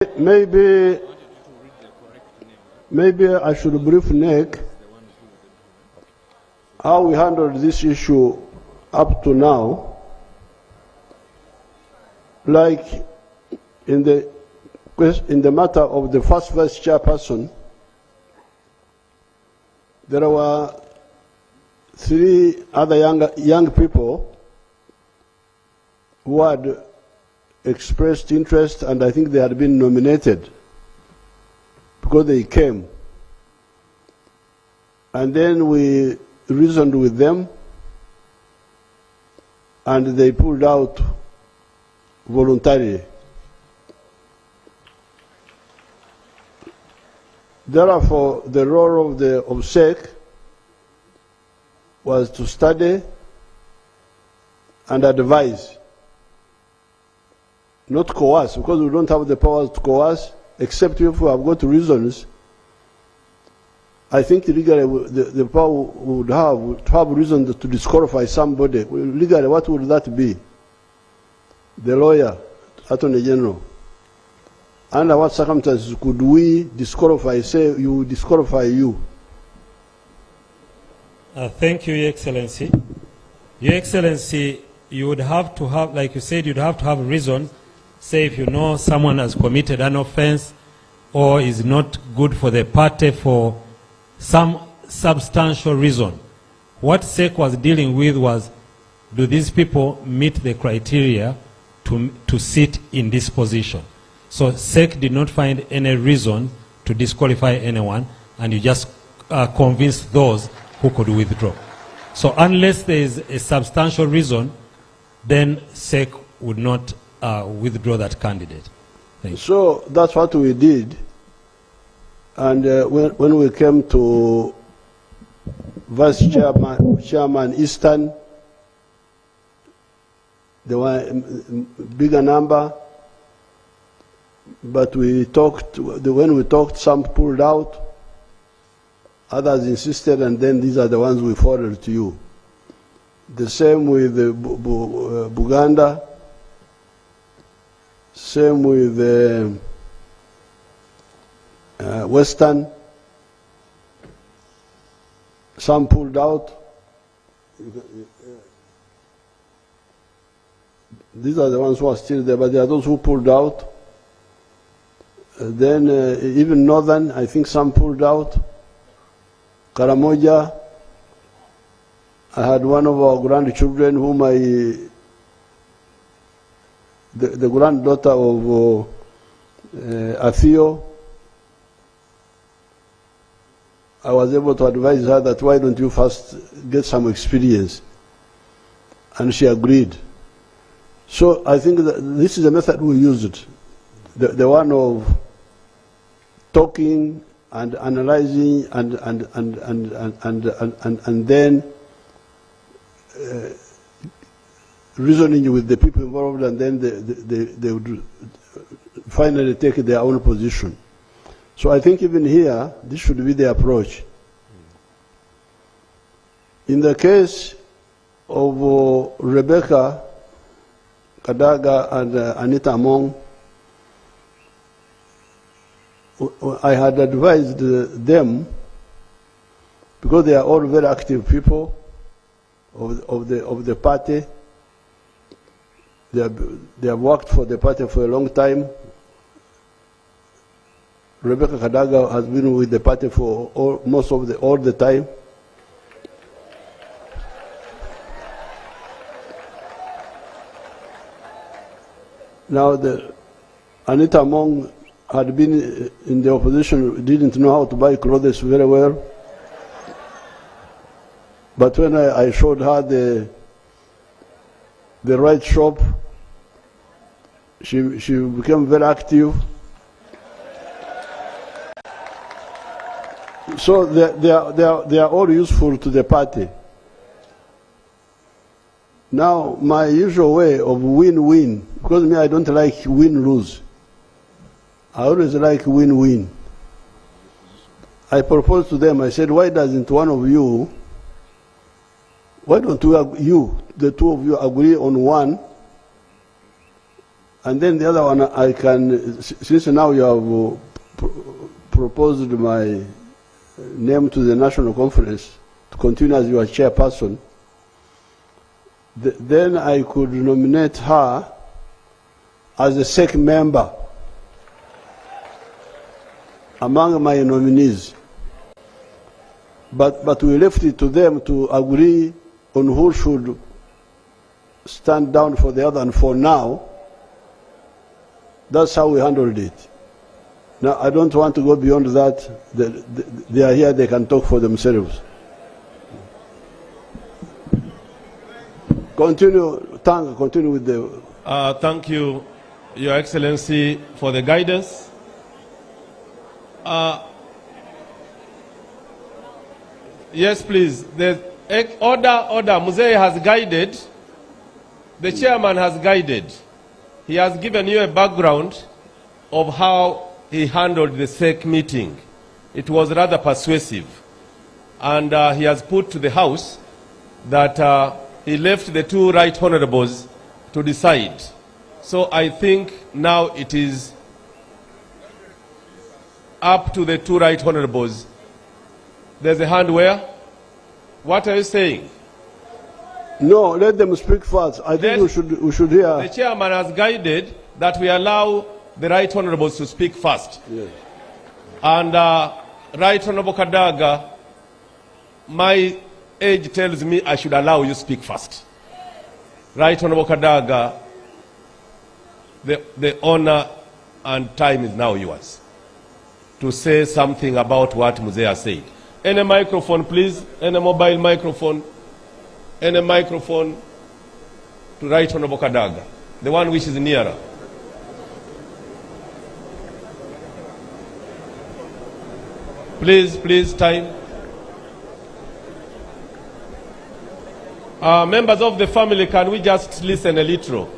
Maybe I should brief Nick how we handled this issue up to now. Like in the matter of the first vice chairperson, there were 3 other young people who had expressed interest, and I think they had been nominated because they came. And then we reasoned with them, and they pulled out voluntarily. Therefore, the role of SEC was to study and advise, not coerce, because we don't have the powers to coerce, except if we have got reasons. I think legally the power would have reasons to disqualify somebody. Legally, what would that be? The lawyer, Attorney General. Under what circumstances could we disqualify, say, you disqualify you? Thank you, Your Excellency. Your Excellency, you would have to have, like you said, you'd have to have reason. Say if you know someone has committed an offense or is not good for the party for some substantial reason. What SEC was dealing with was, do these people meet the criteria to sit in this position? So SEC did not find any reason to disqualify anyone, and you just convinced those who could withdraw. So unless there is a substantial reason, then SEC would not withdraw that candidate. Thank you. So that's what we did. And when we came to Vice Chairman Eastern, there were a bigger number, but we talked, when we talked, some pulled out, others insisted, and then these are the ones we forwarded to you. The same with Buganda, same with Western, some pulled out. These are the ones who are still there, but there are those who pulled out. Then even Northern, I think some pulled out. Karamoja, I had one of our grandchildren whom the granddaughter of Athio, I was able to advise her that why don't you first get some experience, and she agreed. So I think that this is a method we used, the one of talking and analyzing and then reasoning with the people involved, and then they would finally take their own position. So I think even here, this should be the approach. In the case of Rebecca Kadaga and Anita Among, I had advised them, because they are all very active people of the party. They have worked for the party for a long time. Rebecca Kadaga has been with the party for all the time. Now, Anita Among had been in the opposition, didn't know how to buy clothes very well. But when I showed her the right shop, she became very active. So they are all useful to the party. Now, my usual way of win-win, because me, I don't like win-lose. I always like win-win. I proposed to them, I said, why doesn't one of you, why don't the two of you agree on one And then the other one, I can, since now you have proposed my name to the National Conference to continue as your chairperson, then I could nominate her as a second member among my nominees. But we left it to them to agree on who should stand down for the other, and for now, that's how we handled it. Now, I don't want to go beyond that. They are here, they can talk for themselves. Continue with the... Thank you, Your Excellency, for the guidance. Yes, please. The order Museveni has guided, the chairman has guided. He has given you a background of how he handled the SEC meeting. It was rather persuasive. And he has put to the House that he left the two right honorables to decide. So I think now it is up to the two right honorables. There's a hand where? What are you saying? No, let them speak first. I think we should hear. The chairman has guided that we allow the right honorables to speak first. Yes. And Right Honorable Kadaga, my age tells me I should allow you to speak first. Right Honorable Kadaga, the honor and time is now yours to say something about what Museveni said. Any microphone, please. Any mobile microphone. Any microphone to Right Honorable Kadaga, the one which is nearer. Please, time. Members of the family, can we just listen a little?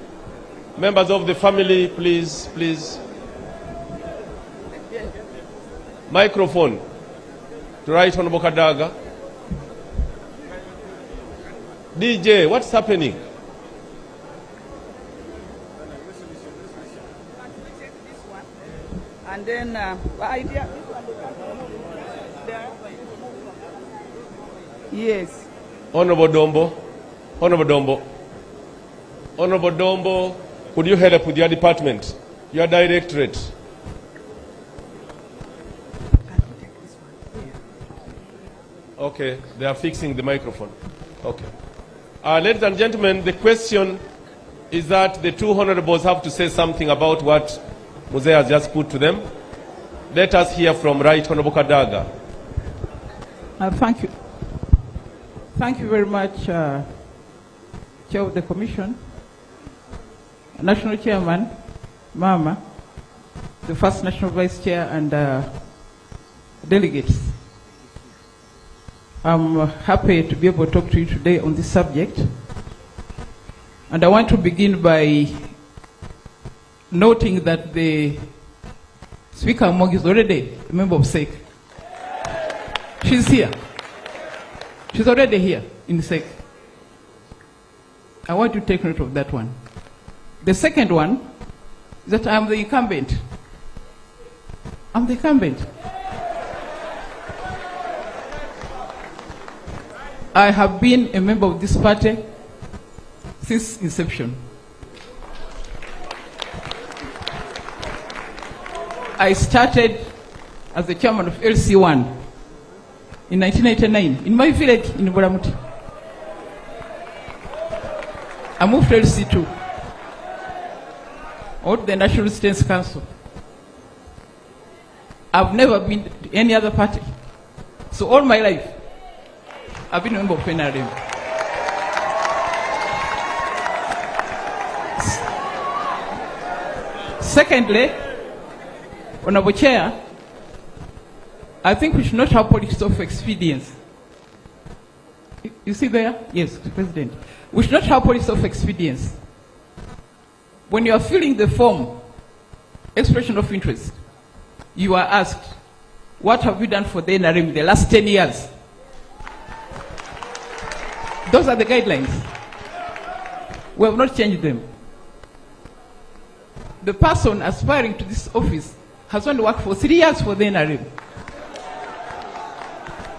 Members of the family, please. Microphone to Right Honorable Kadaga. DJ, what's happening? And then idea. Yes. Honorable Dombo, could you head up with your department, your directorate? Okay, they are fixing the microphone. Okay. Ladies and gentlemen, the question is that the two honorables have to say something about what Museveni has just put to them. Let us hear from Right Honorable Kadaga. Thank you. Thank you very much, Chair of the Commission, National Chairman, Mama, the first National Vice Chair, and delegates. I'm happy to be able to talk to you today on this subject. And I want to begin by noting that the Speaker Among is already a member of SEC. She's here. She's already here in SEC. I want you to take note of that one. The second one is that I'm the incumbent. I'm the incumbent. I have been a member of this party since inception. I started as the chairman of LC1 in 1999 in my village in Bulamuti. I moved to LC2, or to the National Resistance Council. I've never been to any other party. So all my life, I've been a member of NRM. Secondly, Honorable Chair, I think we should not have politics of expedience. You see there? Yes, President. We should not have politics of expedience. When you are filling the form, expression of interest, you are asked, what have you done for the NRM in the last 10 years? Those are the guidelines. We have not changed them. the person aspiring to this office has only worked for 3 years for the NRM.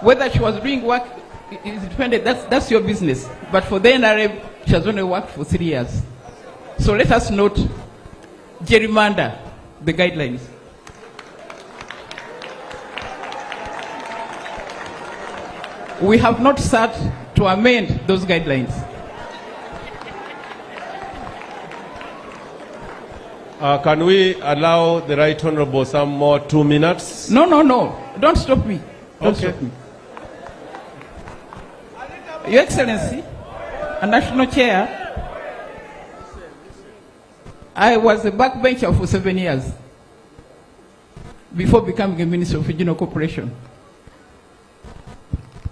Whether she was doing work is dependent, that's your business. But for the NRM, she has only worked for 3 years. So let us not gerrymander the guidelines. We have not sat to amend those guidelines. Can we allow the Right Honorable some more 2 minutes? No, no, no. Don't stop me. Don't Okay. stop me. Your Excellency, a national chair, I was a backbencher for 7 years before becoming a Minister of Regional Corporation.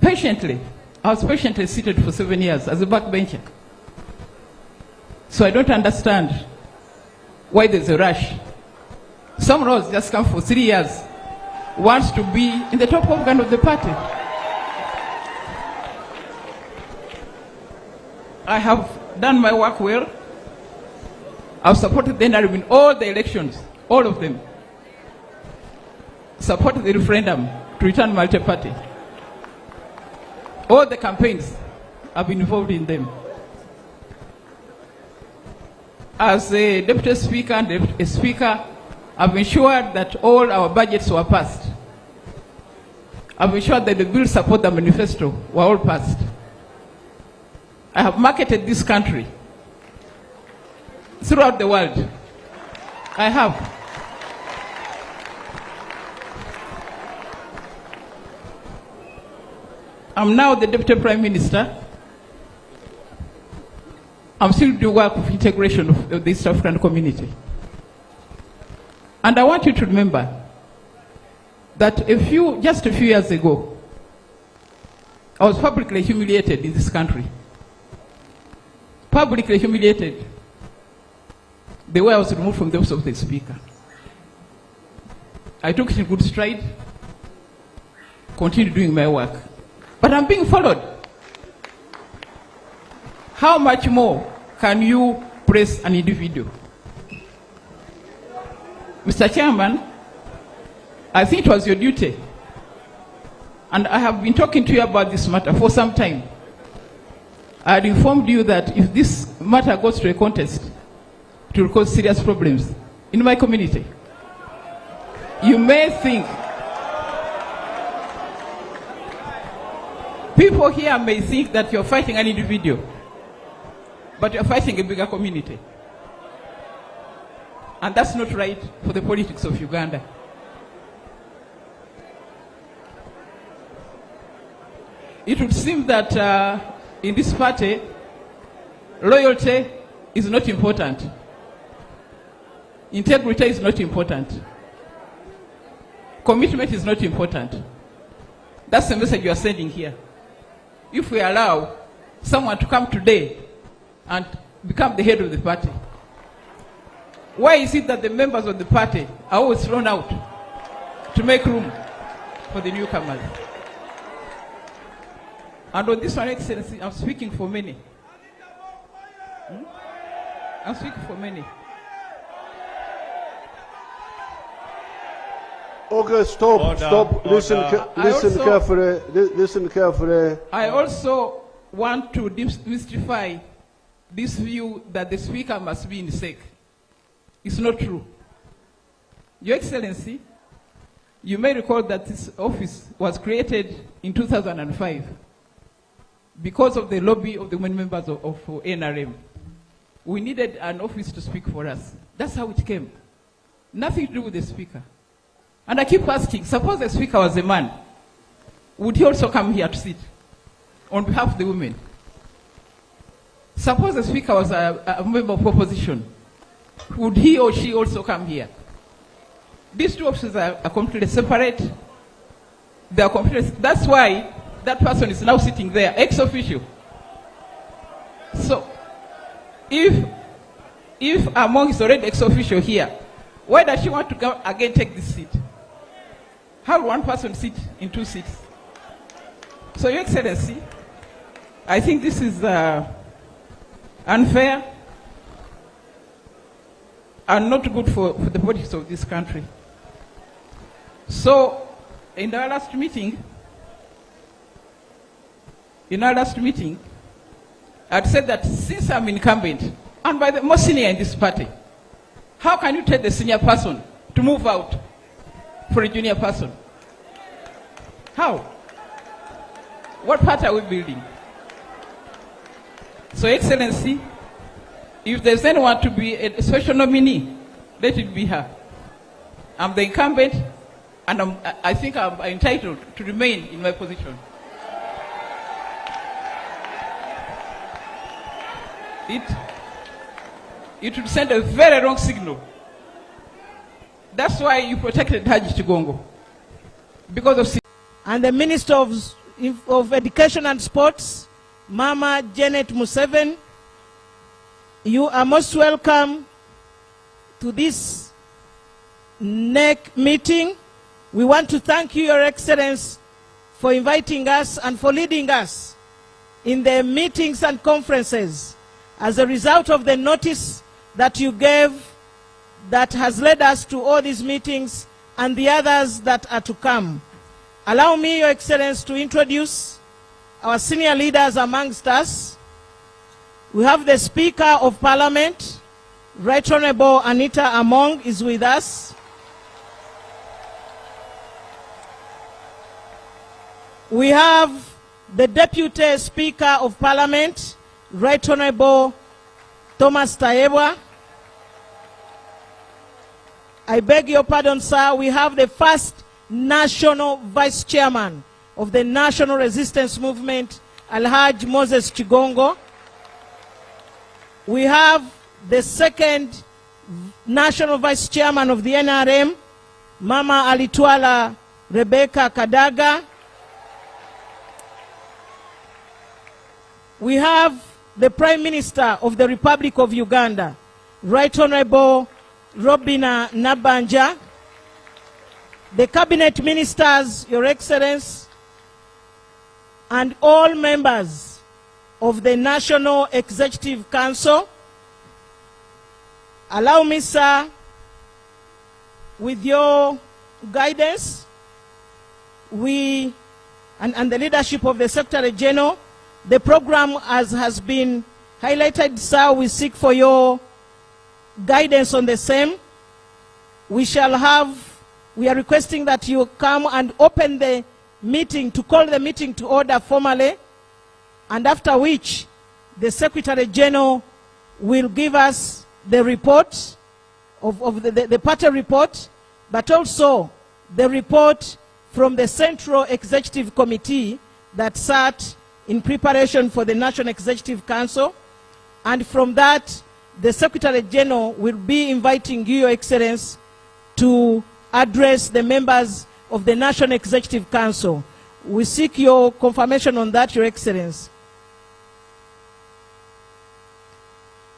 Patiently, I was patiently seated for 7 years as a backbencher. So I don't understand why there's a rush. Someone who's just come for 3 years wants to be in the top organ of the party. I have done my work well. I've supported the NRM in all the elections, all of them. Supported the referendum to return multi-party. All the campaigns, I've been involved in them. As a Deputy Speaker and a Speaker, I've ensured that all our budgets were passed. I've ensured that the bills support the manifesto were all passed. I have marketed this country throughout the world. I have. I'm now the Deputy Prime Minister. I'm still doing work of integration of the East African community. And I want you to remember that just a few years ago, I was publicly humiliated in this country. Publicly humiliated the way I was removed from the office of the Speaker. I took it in good stride, continued doing my work. But I'm being followed. How much more can you press an individual? Mr. Chairman, I think it was your duty, and I have been talking to you about this matter for some time. I had informed you that if this matter goes to a contest, it will cause serious problems in my community. You may think, people here may think that you're fighting an individual, but you're fighting a bigger community. And that's not right for the politics of Uganda. It would seem that in this party, loyalty is not important. Integrity is not important. Commitment is not important. That's the message you are sending here. If we allow someone to come today and become the head of the party, why is it that the members of the party are always thrown out to make room for the newcomers? And on this one, Excellency, I'm speaking for many. I'm speaking for many. Okay, stop, Order, stop. order. Listen carefully. I also want to demystify this view that the Speaker must be in sec. It's not true. Your Excellency, you may recall that this office was created in 2005 because of the lobby of the women members of NRM. We needed an office to speak for us. That's how it came. Nothing to do with the Speaker. And I keep asking, suppose the Speaker was a man, would he also come here to sit on behalf of the women? Suppose the Speaker was a member of opposition, would he or she also come here? These two offices are completely separate. They are completely, that's why that person is now sitting there, ex officio. So, if Among is already ex officio here, why does she want to go again take this seat? How will one person sit in 2 seats? So, Your Excellency, I think this is unfair. are not good for the politics of this country. So, in our last meeting, I'd said that since I'm incumbent, and by the most senior in this party, how can you tell the senior person to move out for a junior person? How? What party are we building? So, Excellency, if there's anyone to be a special nominee, let it be her. I'm the incumbent, and I think I'm entitled to remain in my position. It would send a very wrong signal. That's why you protected Haji Chigongo. Because of... And the Minister of Education and Sports, Mama Janet Museveni, you are most welcome to this NEC meeting. We want to thank you, Your Excellency, for inviting us and for leading us in the meetings and conferences as a result of the notice that you gave that has led us to all these meetings and the others that are to come. Allow me, Your Excellency, to introduce our senior leaders amongst us. We have the Speaker of Parliament, Right Honorable Anita Among is with us. We have the Deputy Speaker of Parliament, Right Honorable Thomas Tayebwa. I beg your pardon, sir. We have the first National Vice Chairman of the National Resistance Movement, Alhaji Moses Chigongo. We have the second National Vice Chairman of the NRM, Mama Alitwala Rebecca Kadaga. We have the Prime Minister of the Republic of Uganda, Right Honorable Robina Nabanja. The Cabinet Ministers, Your Excellency, and all members of the National Executive Council. Allow me, sir, with your guidance, we, and the leadership of the Secretary General, the program, as has been highlighted, sir, we seek for your guidance on the same. We are requesting that you come and open the meeting, to call the meeting to order formally, and after which the Secretary General will give us the report of the party report, but also the report from the Central Executive Committee that sat in preparation for the National Executive Council. And from that, the Secretary General will be inviting you, Your Excellency, to address the members of the National Executive Council. We seek your confirmation on that, Your Excellency.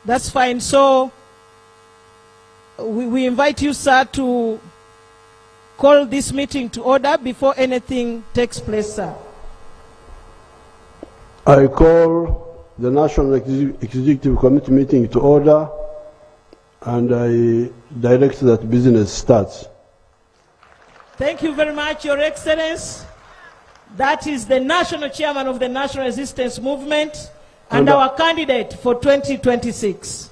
That's fine. So we invite you, sir, to call this meeting to order before anything takes place, sir. I call the National Executive Committee meeting to order, and I direct that business starts. Thank you very much, Your Excellency. That is the National Chairman of the National Resistance Movement and our candidate for 2026.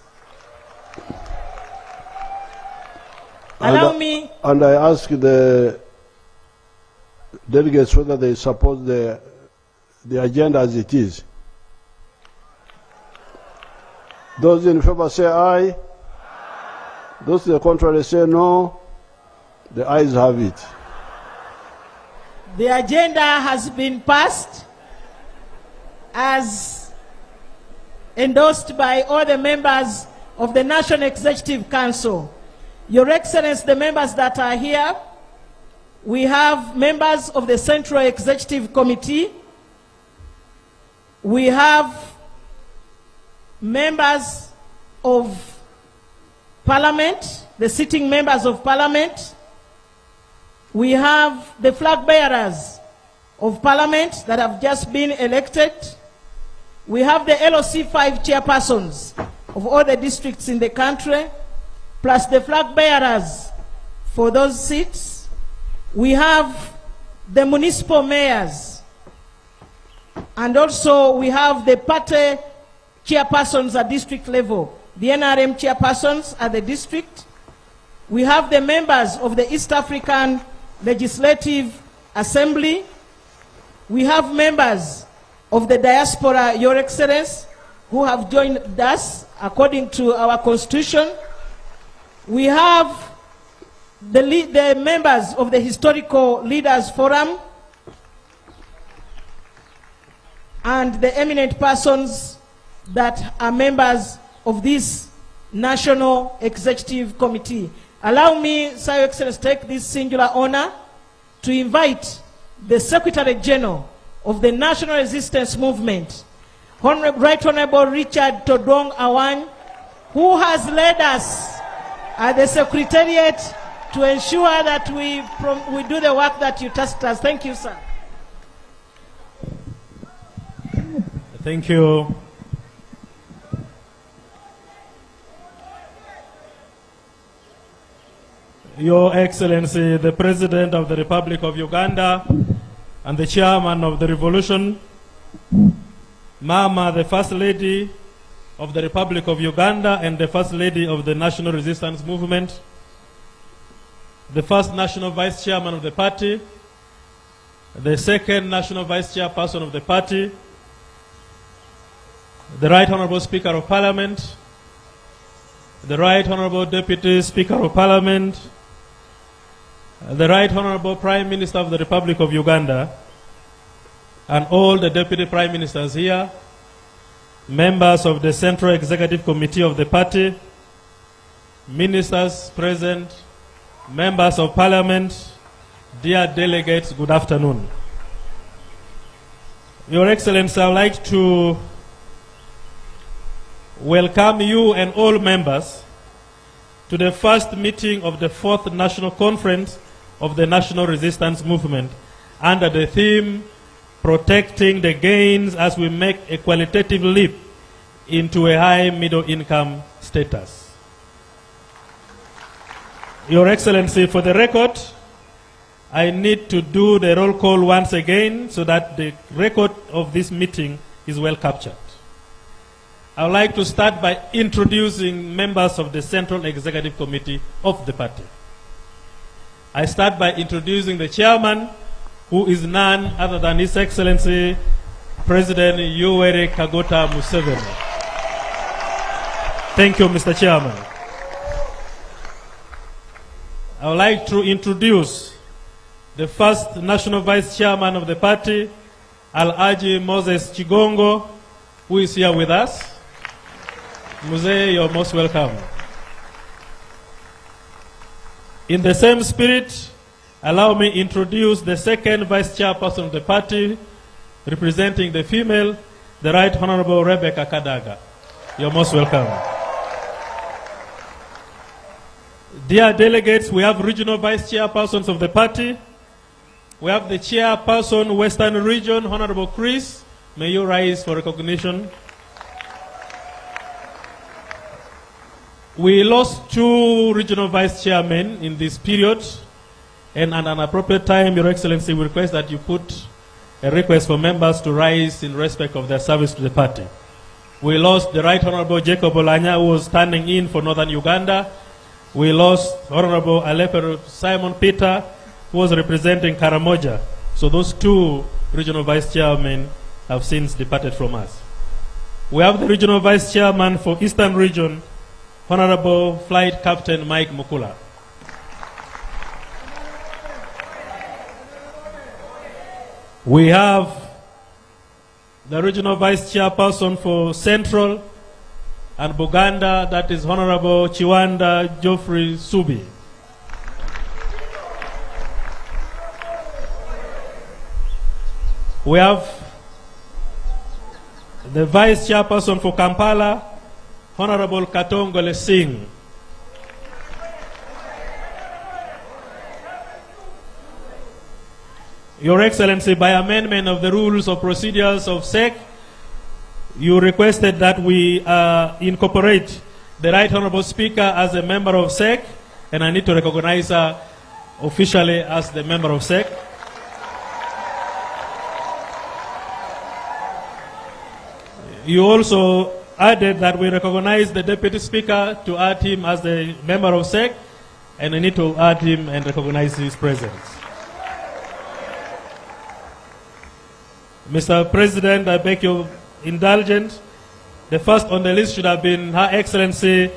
Allow me. And I ask the delegates whether they support the agenda as it is. Those in favor say aye. Those to the contrary say no. The ayes have it. The agenda has been passed as endorsed by all the members of the National Executive Council. Your Excellency, the members that are here, we have members of the Central Executive Committee. We have members of Parliament, the sitting members of Parliament. We have the flag bearers of Parliament that have just been elected. We have the LOC 5 chairpersons of all the districts in the country. plus the flag bearers for those seats. We have the municipal mayors, and also we have the party chairpersons at district level, the NRM chairpersons at the district. We have the members of the East African Legislative Assembly. We have members of the diaspora, Your Excellency, who have joined us according to our constitution. We have the members of the Historical Leaders Forum and the eminent persons that are members of this National Executive Committee. Allow me, Sir Your Excellency, to take this singular honor to invite the Secretary General of the National Resistance Movement, Right Honorable Richard Todong Awan, who has led us at the Secretariat to ensure that we do the work that you tasked us. Thank you, sir. Thank you. Your Excellency, the President of the Republic of Uganda and the Chairman of the Revolution, Mama, the First Lady of the Republic of Uganda and the First Lady of the National Resistance Movement, the First National Vice Chairman of the party, the Second National Vice Chairperson of the party, the Right Honorable Speaker of Parliament, the Right Honorable Deputy Speaker of Parliament, the Right Honorable Prime Minister of the Republic of Uganda, and all the Deputy Prime Ministers here, members of the Central Executive Committee of the party, ministers present, members of Parliament, dear delegates, good afternoon. Your Excellency, I would like to welcome you and all members to the first meeting of the 4th National Conference of the National Resistance Movement under the theme, Protecting the Gains as we make a qualitative leap into a high middle income status. Your Excellency, for the record, I need to do the roll call once again so that the record of this meeting is well captured. I would like to start by introducing members of the Central Executive Committee of the party. I start by introducing the chairman, who is none other than His Excellency President Rt Hon Museveni. Thank you, Mr. Chairman. I would like to introduce the first National Vice Chairman of the party, Alhaji Moses Chigongo, who is here with us. Muzee, you're most welcome. In the same spirit, allow me introduce the second Vice Chairperson of the party, representing the female, the Right Honorable Rebecca Kadaga. You're most welcome. Dear delegates, we have regional Vice Chairpersons of the party. We have the Chairperson, Western Region, Honorable Chris. May you rise for recognition. We lost 2 regional vice chairmen in this period, and at an appropriate time, Your Excellency, we request that you put a request for members to rise in respect of their service to the party. We lost the Right Honorable Jacob Olanya, who was standing in for Northern Uganda. We lost Honorable Alepero Simon Peter, who was representing Karamoja. So those 2 regional vice chairmen have since departed from us. We have the regional vice chairman for Eastern Region, Honorable Flight Captain Mike Mukula. We have the regional vice chairperson for Central and Buganda, that is Honorable Chiwanda Geoffrey Subi. We have the vice chairperson for Kampala, Honorable Katongole Singh. Your Excellency, by amendment of the rules of procedures of SEC, you requested that we incorporate the Right Honorable Speaker as a member of SEC, and I need to recognize her officially as the member of SEC. You also added that we recognize the Deputy Speaker to add him as the member of SEC, and I need to add him and recognize his presence. Mr. President, I beg your indulgence. The first on the list should have been Her Excellency,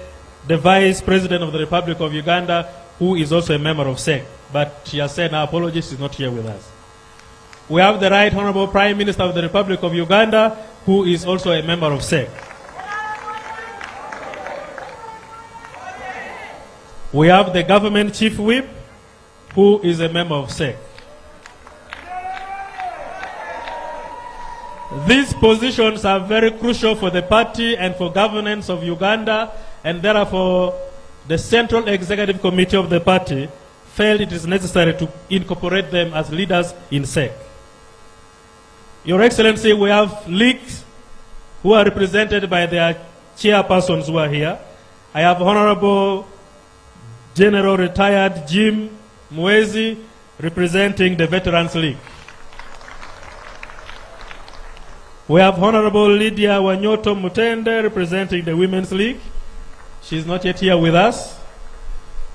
the Vice President of the Republic of Uganda, who is also a member of SEC. But she has said her apologies, she's not here with us. We have the Right Honorable Prime Minister of the Republic of Uganda, who is also a member of SEC. We have the Government Chief Whip, who is a member of SEC. These positions are very crucial for the party and for governance of Uganda, and therefore the Central Executive Committee of the party felt it is necessary to incorporate them as leaders in SEC. Your Excellency, we have leagues who are represented by their chairpersons who are here. I have Honorable General Retired Jim Mwezi representing the Veterans League. We have Honorable Lydia Wanyoto Mutende representing the Women's League. She's not yet here with us.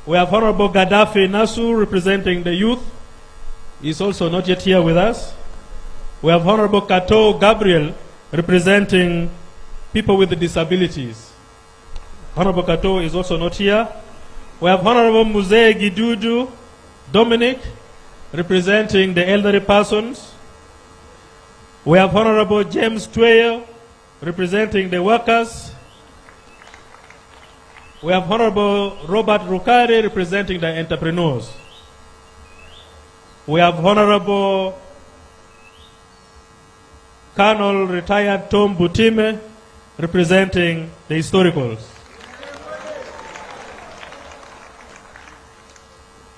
We have Honorable Gaddafi Nasu representing the youth. He's also not yet here with us. We have Honorable Kato Gabriel representing people with disabilities. Honorable Kato is also not here. We have Honorable Museveni Gidudu Dominic representing the elderly persons. We have Honorable James Tweyo representing the workers. We have Honorable Robert Rukari representing the entrepreneurs. We have Honorable Colonel Retired Tom Butime representing the historicals.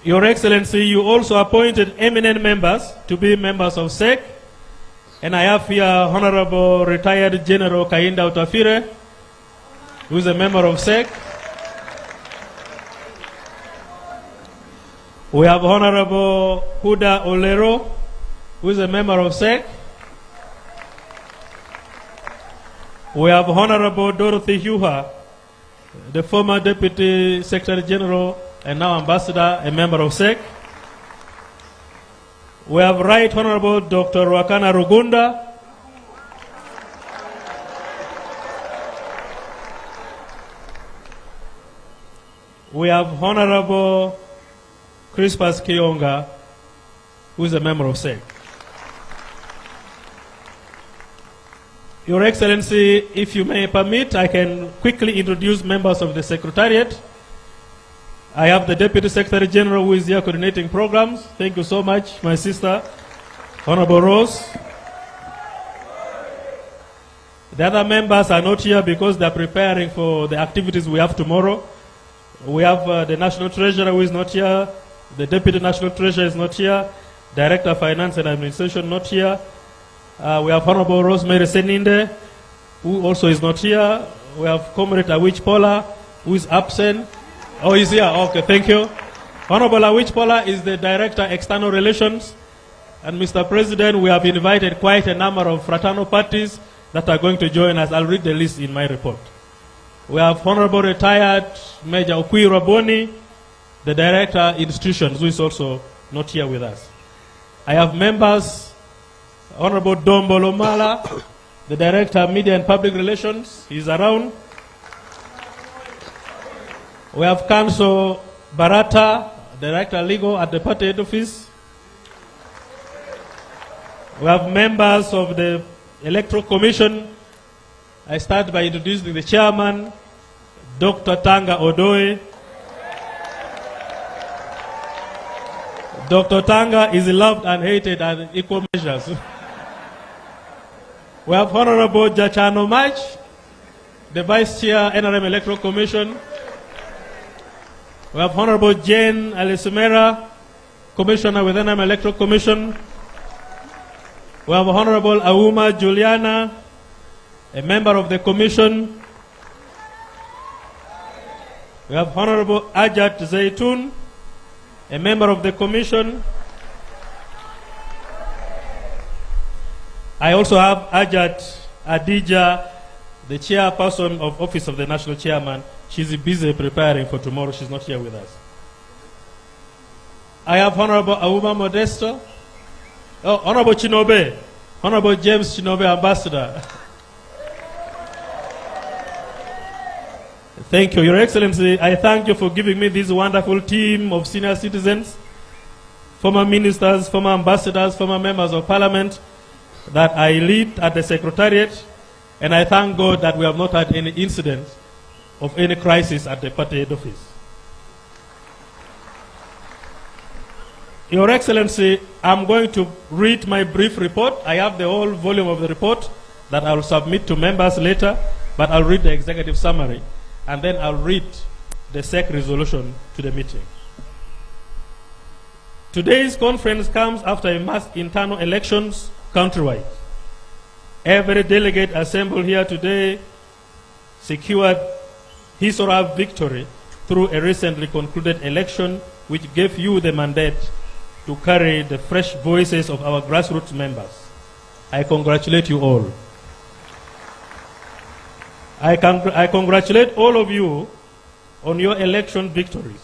Your Excellency, you also appointed eminent members to be members of SEC. And I have here Honorable Retired General Kainda Utafire, who is a member of SEC. We have Honorable Huda Olero, who is a member of SEC. We have Honorable Dorothy Huha, the former Deputy Secretary General and now Ambassador, a member of SEC. We have Right Honorable Dr. Wakana Rugunda. We have Honorable Crispus Kionga, who is a member of SEC. Your Excellency, if you may permit, I can quickly introduce members of the Secretariat. I have the Deputy Secretary General who is here coordinating programs. Thank you so much, my sister, Honorable Rose. The other members are not here because they are preparing for the activities we have tomorrow. We have the National Treasurer who is not here. The Deputy National Treasurer is not here. Director of Finance and Administration not here. We have Honorable Rosemary Seninde, who also is not here. We have Comrade Awich Pola, who is absent. Oh, he's here. Okay, thank you. Honorable Awich Pola is the Director, External Relations. And Mr. President, we have invited quite a number of fraternal parties that are going to join us. I'll read the list in my report. We have Honorable Retired Major Okui Raboni, the Director, Institutions, who is also not here with us. I have members, Honorable Dombo Lomala, the Director, Media and Public Relations. He's around. We have Counsel Barata, Director Legal at the Party Head Office. We have members of the Electoral Commission. I start by introducing the Chairman, Dr. Tanga Odoe. Dr. Tanga is loved and hated at equal measures. We have Honorable Jachano Mach, the Vice Chair, NRM Electoral Commission. We have Honorable Jane Alisumera, Commissioner with NRM Electoral Commission. We have Honorable Auma Juliana, a member of the Commission. We have Honorable Ajat Zaitun, a member of the commission. I also have Ajat Adija, the chairperson of Office of the National Chairman. She's busy preparing for tomorrow. She's not here with us. I have Honorable Auma Modesto, Honorable Chinobe, Honorable James Chinobe, Ambassador. Thank you, Your Excellency. I thank you for giving me this wonderful team of senior citizens, former ministers, former ambassadors, former members of parliament that I lead at the Secretariat, and I thank God that we have not had any incident of any crisis at the party head office. Your Excellency, I'm going to read my brief report. I have the whole volume of the report that I will submit to members later, but I'll read the executive summary, and then I'll read the SEC resolution to the meeting. Today's conference comes after a mass internal elections countrywide. Every delegate assembled here today secured his or her victory through a recently concluded election which gave you the mandate to carry the fresh voices of our grassroots members. I congratulate you all. I congratulate all of you on your election victories.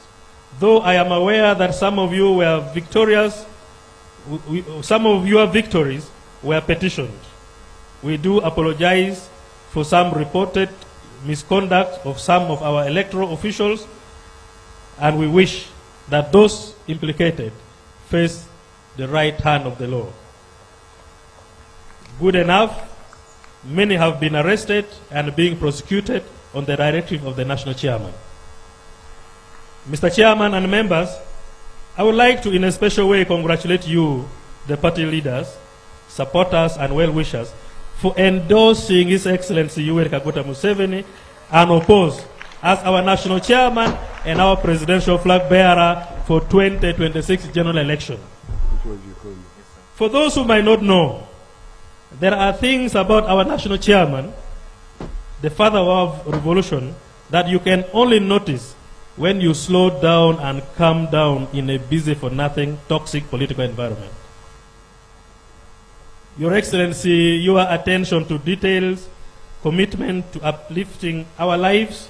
Though I am aware that some of you were victorious, some of your victories were petitioned. We do apologize for some reported misconduct of some of our electoral officials, and we wish that those implicated face the right hand of the law. Good enough, many have been arrested and being prosecuted on the directive of the national chairman. Mr. Chairman and members, I would like to in a special way congratulate you, the party leaders, supporters and well-wishers, for endorsing His Excellency Rt Hon Kadaga Museveni and oppose as our national chairman and our presidential flag bearer for 2026 general election. For those who might not know, there are things about our national chairman, the father of revolution, that you can only notice when you slow down and calm down in a busy-for-nothing, toxic political environment. Your Excellency, your attention to details, commitment to uplifting our lives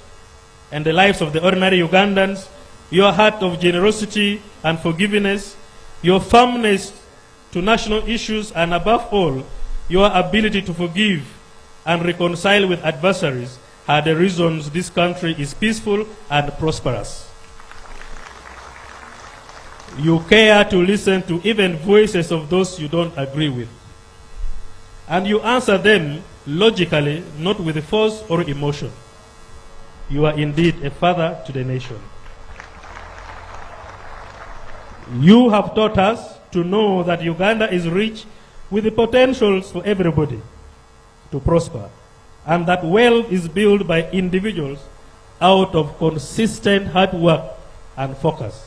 and the lives of the ordinary Ugandans, your heart of generosity and forgiveness, your firmness to national issues, and above all, your ability to forgive and reconcile with adversaries are the reasons this country is peaceful and prosperous. You care to listen to even voices of those you don't agree with, and you answer them logically, not with force or emotion. You are indeed a father to the nation. You have taught us to know that Uganda is rich with the potentials for everybody to prosper, and that wealth is built by individuals out of consistent hard work and focus.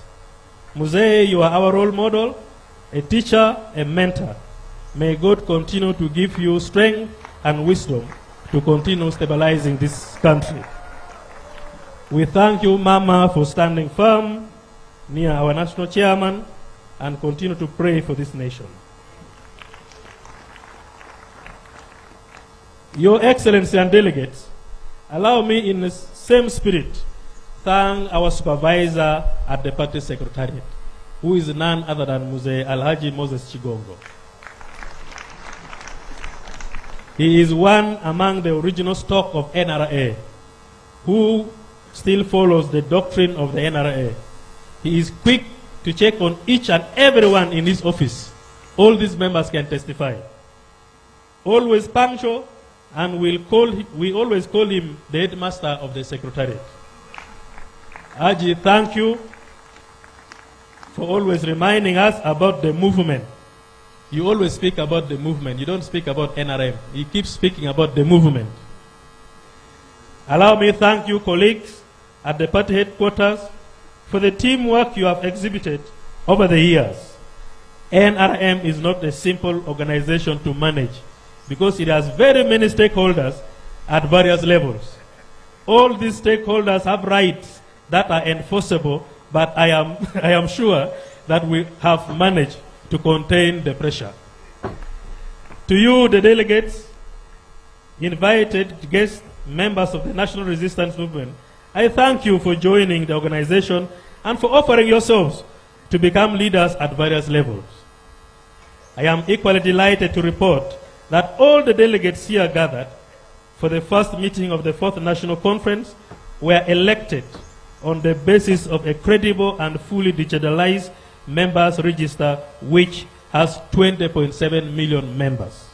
Muzee, you are our role model, a teacher, a mentor. May God continue to give you strength and wisdom to continue stabilizing this country. We thank you, Mama, for standing firm near our national chairman and continue to pray for this nation. Your Excellency and delegates, allow me in the same spirit thank our supervisor at the party secretariat, who is none other than Muzee Alhaji Moses Chigongo. He is one among the original stock of NRA, who still follows the doctrine of the NRA. He is quick to check on each and everyone in his office. All these members can testify. Always punctual, and we always call him the headmaster of the secretariat. Aji, thank you for always reminding us about the movement. You always speak about the movement. You don't speak about NRM. You keep speaking about the movement. Allow me to thank you, colleagues, at the party headquarters for the teamwork you have exhibited over the years. NRM is not a simple organization to manage because it has very many stakeholders at various levels. All these stakeholders have rights that are enforceable, but I am sure that we have managed to contain the pressure. To you, the delegates, invited guests, members of the National Resistance Movement, I thank you for joining the organization and for offering yourselves to become leaders at various levels. I am equally delighted to report that all the delegates here gathered for the first meeting of the 4th National Conference were elected on the basis of a credible and fully digitalized members register which has 20.7 million members.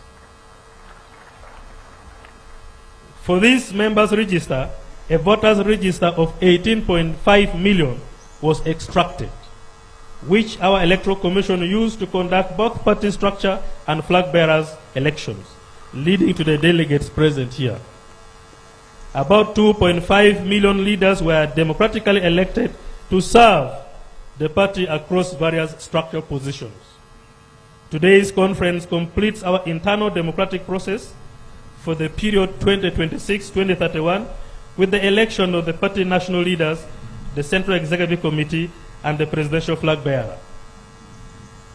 For this members register, a voters register of 18.5 million was extracted, which our Electoral Commission used to conduct both party structure and flag bearers elections, leading to the delegates present here. About 2.5 million leaders were democratically elected to serve the party across various structural positions. Today's conference completes our internal democratic process for the period 2026-2031 with the election of the party national leaders, the Central Executive Committee, and the presidential flag bearer.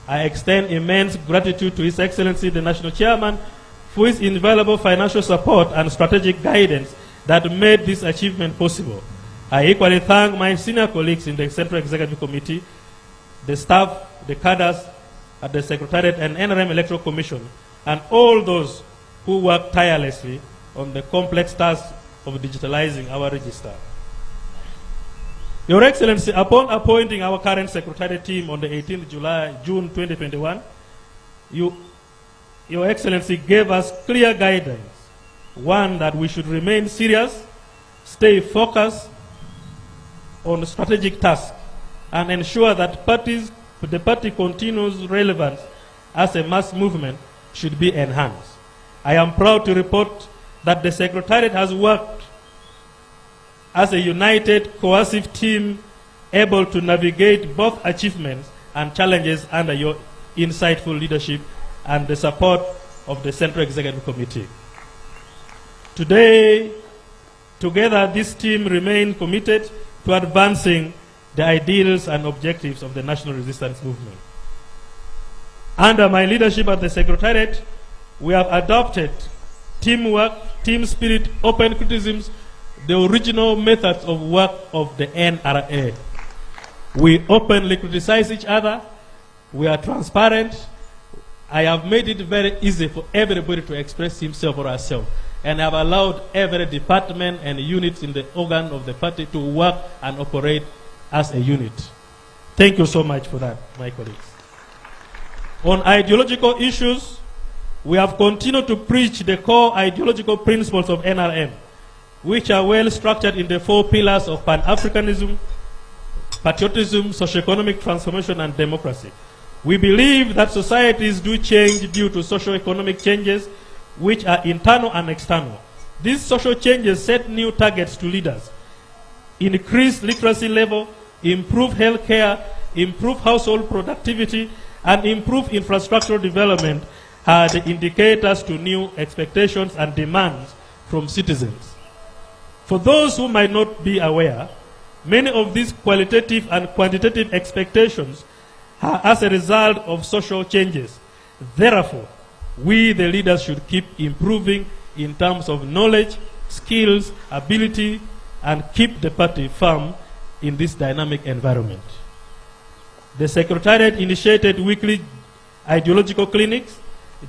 I extend immense gratitude to His Excellency the National Chairman for his invaluable financial support and strategic guidance that made this achievement possible. I equally thank my senior colleagues in the Central Executive Committee, the staff, the cadres at the Secretariat and NRM Electoral Commission, and all those who work tirelessly on the complex task of digitalizing our register. Your Excellency, upon appointing our current Secretariat team on the 18th June 2021, Your Excellency gave us clear guidance. One, that we should remain serious, stay focused on strategic tasks, and ensure that the party continues relevance as a mass movement should be enhanced. I am proud to report that the Secretariat has worked as a united, cohesive team able to navigate both achievements and challenges under your insightful leadership and the support of the Central Executive Committee. Today, together, this team remains committed to advancing the ideals and objectives of the National Resistance Movement. Under my leadership at the Secretariat, we have adopted teamwork, team spirit, open criticisms, the original methods of work of the NRA. We openly criticize each other. We are transparent. I have made it very easy for everybody to express himself or herself. And I have allowed every department and units in the organ of the party to work and operate as a unit. Thank you so much for that, my colleagues. On ideological issues, we have continued to preach the core ideological principles of NRM, which are well structured in the 4 pillars of Pan-Africanism, patriotism, socioeconomic transformation, and democracy. We believe that societies do change due to socio-economic changes, which are internal and external. These social changes set new targets to leaders. Increase literacy level, improve healthcare, improve household productivity, and improve infrastructural development are the indicators to new expectations and demands from citizens. For those who might not be aware, many of these qualitative and quantitative expectations are as a result of social changes. Therefore, we, the leaders, should keep improving in terms of knowledge, skills, ability, and keep the party firm in this dynamic environment. The Secretariat initiated weekly ideological clinics,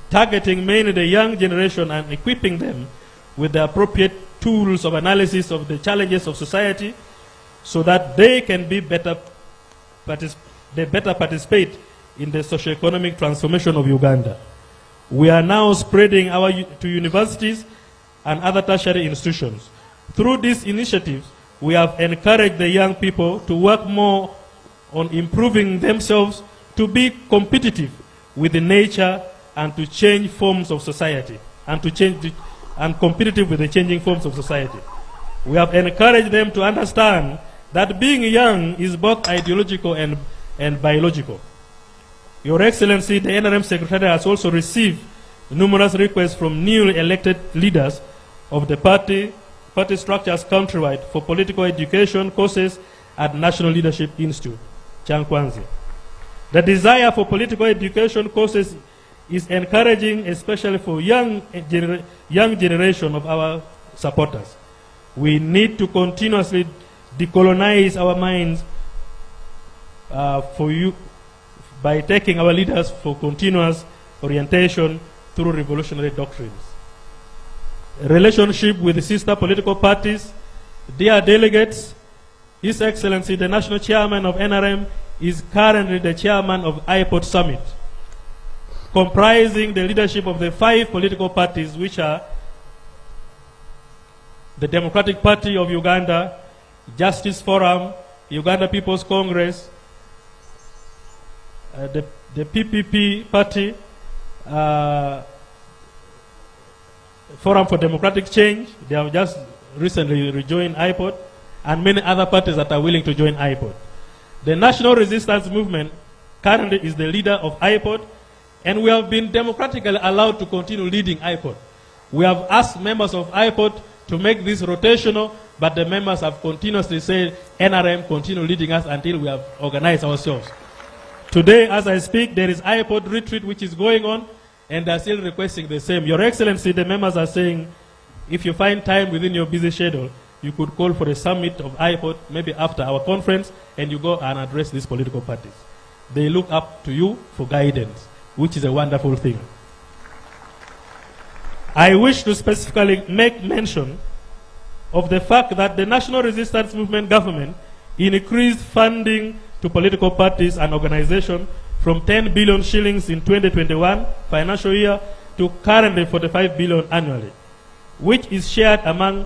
targeting mainly the young generation and equipping them with the appropriate tools of analysis of the challenges of society so that they can be better participate in the socio-economic transformation of Uganda. We are now spreading to universities and other tertiary institutions. Through these initiatives, we have encouraged the young people to work more on improving themselves to be competitive with the nature and to change forms of society and competitive with the changing forms of society. We have encouraged them to understand that being young is both ideological and biological. Your Excellency, the NRM Secretary has also received numerous requests from newly elected leaders of the party structures countrywide for political education courses at National Leadership Institute, Chankwanzi. The desire for political education courses is encouraging, especially for young generation of our supporters. We need to continuously decolonize our minds by taking our leaders for continuous orientation through revolutionary doctrines. Relationship with the sister political parties. Dear delegates, His Excellency, the National Chairman of NRM, is currently the Chairman of IPOD Summit, comprising the leadership of the 5 political parties, which are the Democratic Party of Uganda, Justice Forum, Uganda People's Congress, the PPP Party, Forum for Democratic Change. They have just recently rejoined IPOD, and many other parties that are willing to join IPOD. The National Resistance Movement currently is the leader of IPOD, and we have been democratically allowed to continue leading IPOD. We have asked members of IPOD to make this rotational, but the members have continuously said, NRM continue leading us until we have organized ourselves. Today, as I speak, there is IPOD retreat which is going on, and they are still requesting the same. Your Excellency, the members are saying, if you find time within your busy schedule, you could call for a summit of IPOD, maybe after our conference, and you go and address these political parties. They look up to you for guidance, which is a wonderful thing. I wish to specifically make mention of the fact that the National Resistance Movement government increased funding to political parties and organizations from 10 billion shillings in 2021 financial year to currently 45 billion annually, which is shared among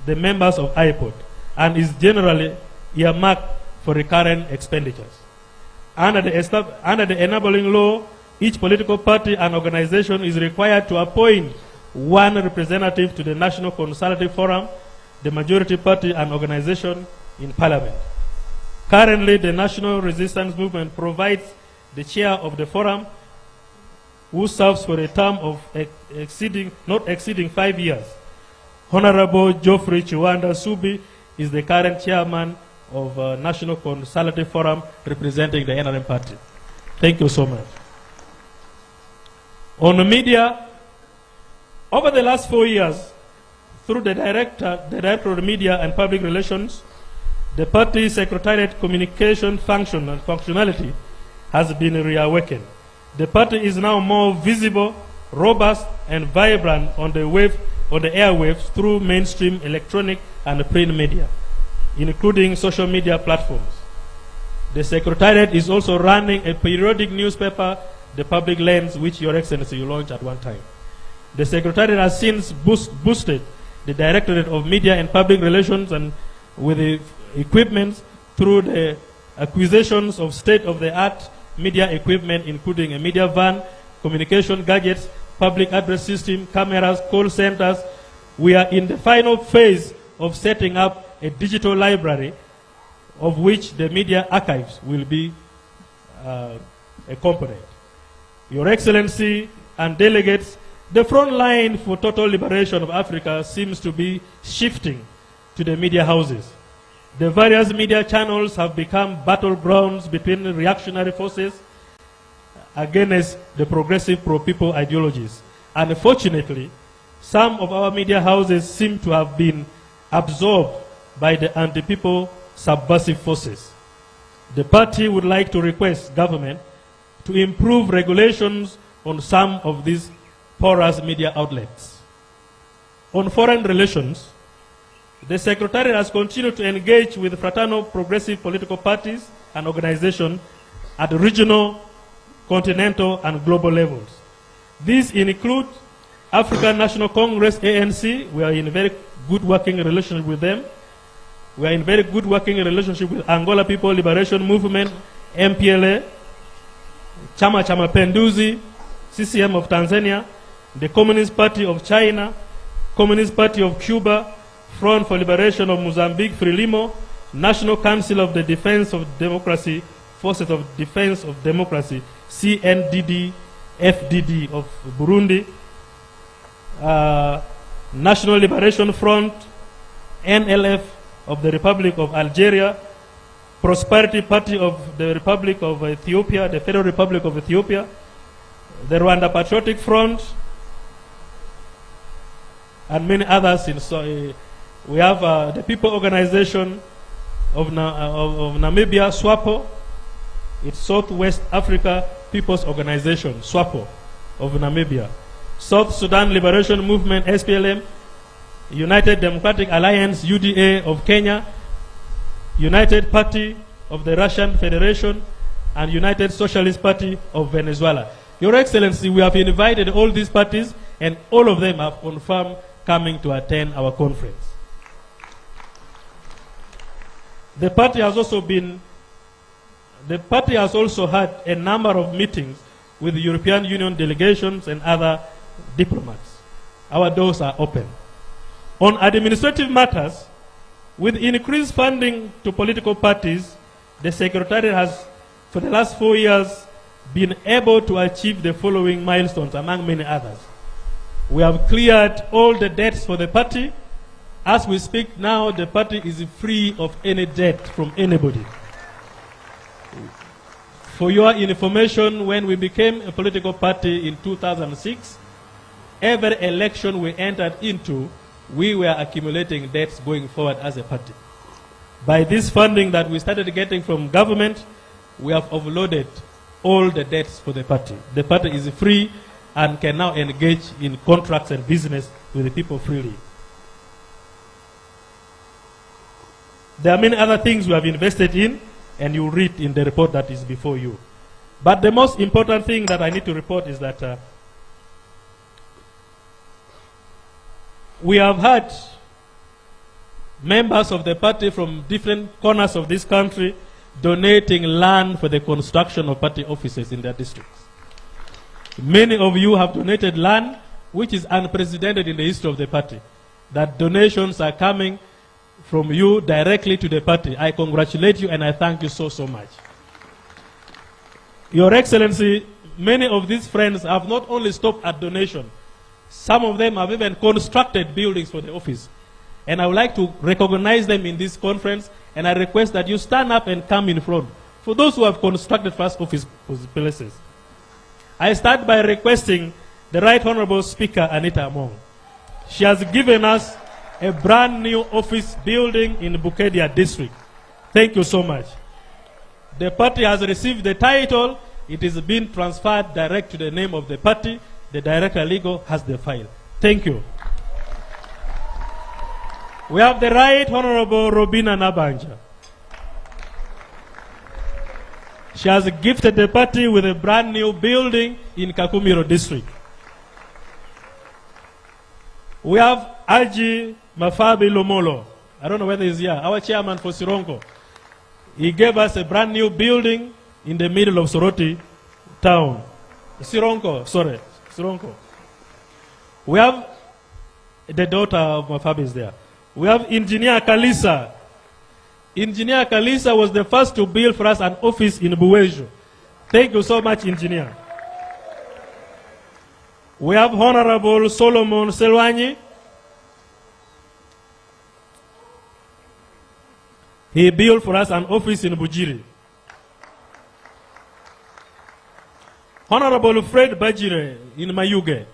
the members of IPOD and is generally earmarked for recurrent expenditures. Under the enabling law, each political party and organization is required to appoint 1 representative to the National Consultative Forum, the majority party and organization in Parliament. Currently, the National Resistance Movement provides the chair of the forum, who serves for a term of not exceeding 5 years. Honorable Geoffrey Chiwanda Subi is the current chairman of National Consultative Forum representing the NRM party. Thank you so much. On the media, over the last 4 years, through the Director of Media and Public Relations, the party secretariat communication function and functionality has been reawakened. The party is now more visible, robust, and vibrant on the airwaves through mainstream electronic and print media, including social media platforms. The Secretariat is also running a periodic newspaper, The Public Lens, which Your Excellency you launched at one time. The Secretariat has since boosted the Directorate of Media and Public Relations and with the equipment through the acquisitions of state-of-the-art media equipment, including a media van, communication gadgets, public address system, cameras, call centers. We are in the final phase of setting up a digital library of which the media archives will be a component. Your Excellency and delegates, the front line for total liberation of Africa seems to be shifting to the media houses. The various media channels have become battlegrounds between reactionary forces against the progressive pro-people ideologies. Unfortunately, some of our media houses seem to have been absorbed by the anti-people subversive forces. The party would like to request government to improve regulations on some of these porous media outlets. On foreign relations, the Secretariat has continued to engage with fraternal progressive political parties and organizations at regional, continental, and global levels. These include African National Congress, ANC. We are in a very good working relationship with them. We are in very good working relationship with Angola People Liberation Movement, MPLA, Chama Cha Mapinduzi, CCM of Tanzania, the Communist Party of China, Communist Party of Cuba, Front for Liberation of Mozambique, Frelimo, National Council of the Defense of Democracy, Forces of Defense of Democracy, CNDD, FDD of Burundi, National Liberation Front, NLF of the Republic of Algeria, Prosperity Party of the Republic of Ethiopia, the Federal Republic of Ethiopia, the Rwanda Patriotic Front, and many others. We have the People Organization of Namibia, SWAPO. It's Southwest Africa People's Organization, SWAPO, of Namibia. South Sudan Liberation Movement, SPLM. United Democratic Alliance, UDA, of Kenya. United Party of the Russian Federation, and United Socialist Party of Venezuela. Your Excellency, we have invited all these parties, and all of them have confirmed coming to attend our conference. The party has also had a number of meetings with the European Union delegations and other diplomats. Our doors are open. On administrative matters, with increased funding to political parties, the Secretariat has, for the last 4 years, been able to achieve the following milestones, among many others. We have cleared all the debts for the party. As we speak now, the party is free of any debt from anybody. For your information, when we became a political party in 2006, every election we entered into, we were accumulating debts going forward as a party. By this funding that we started getting from government, we have offloaded all the debts for the party. The party is free and can now engage in contracts and business with the people freely. There are many other things we have invested in, and you'll read in the report that is before you. But the most important thing that I need to report is that we have had members of the party from different corners of this country donating land for the construction of party offices in their districts. Many of you have donated land, which is unprecedented in the history of the party. That donations are coming from you directly to the party. I congratulate you and I thank you so, so much. Your Excellency, many of these friends have not only stopped at donation, some of them have even constructed buildings for the office. And I would like to recognize them in this conference, and I request that you stand up and come in front. For those who have constructed first office places, I start by requesting the Right Honorable Speaker, Anita Among. She has given us a brand new office building in Bukedia district. Thank you so much. The party has received the title. It is being transferred direct to the name of the party. The Director Legal has the file. Thank you. We have the Right Honorable Robina Nabanja. She has gifted the party with a brand new building in Kakumiro district. We have Aji Mafabi Lomolo. I don't know whether he's here. Our chairman for Sironko. He gave us a brand new building in the middle of Soroti town. Sironko. We have the daughter of Mafabi is there. We have Engineer Kalisa. Engineer Kalisa was the first to build for us an office in Buwejo. Thank you so much, Engineer. We have Honorable Solomon Selwanyi. He built for us an office in Bujiri. Honorable Fred Bajire in Mayuge.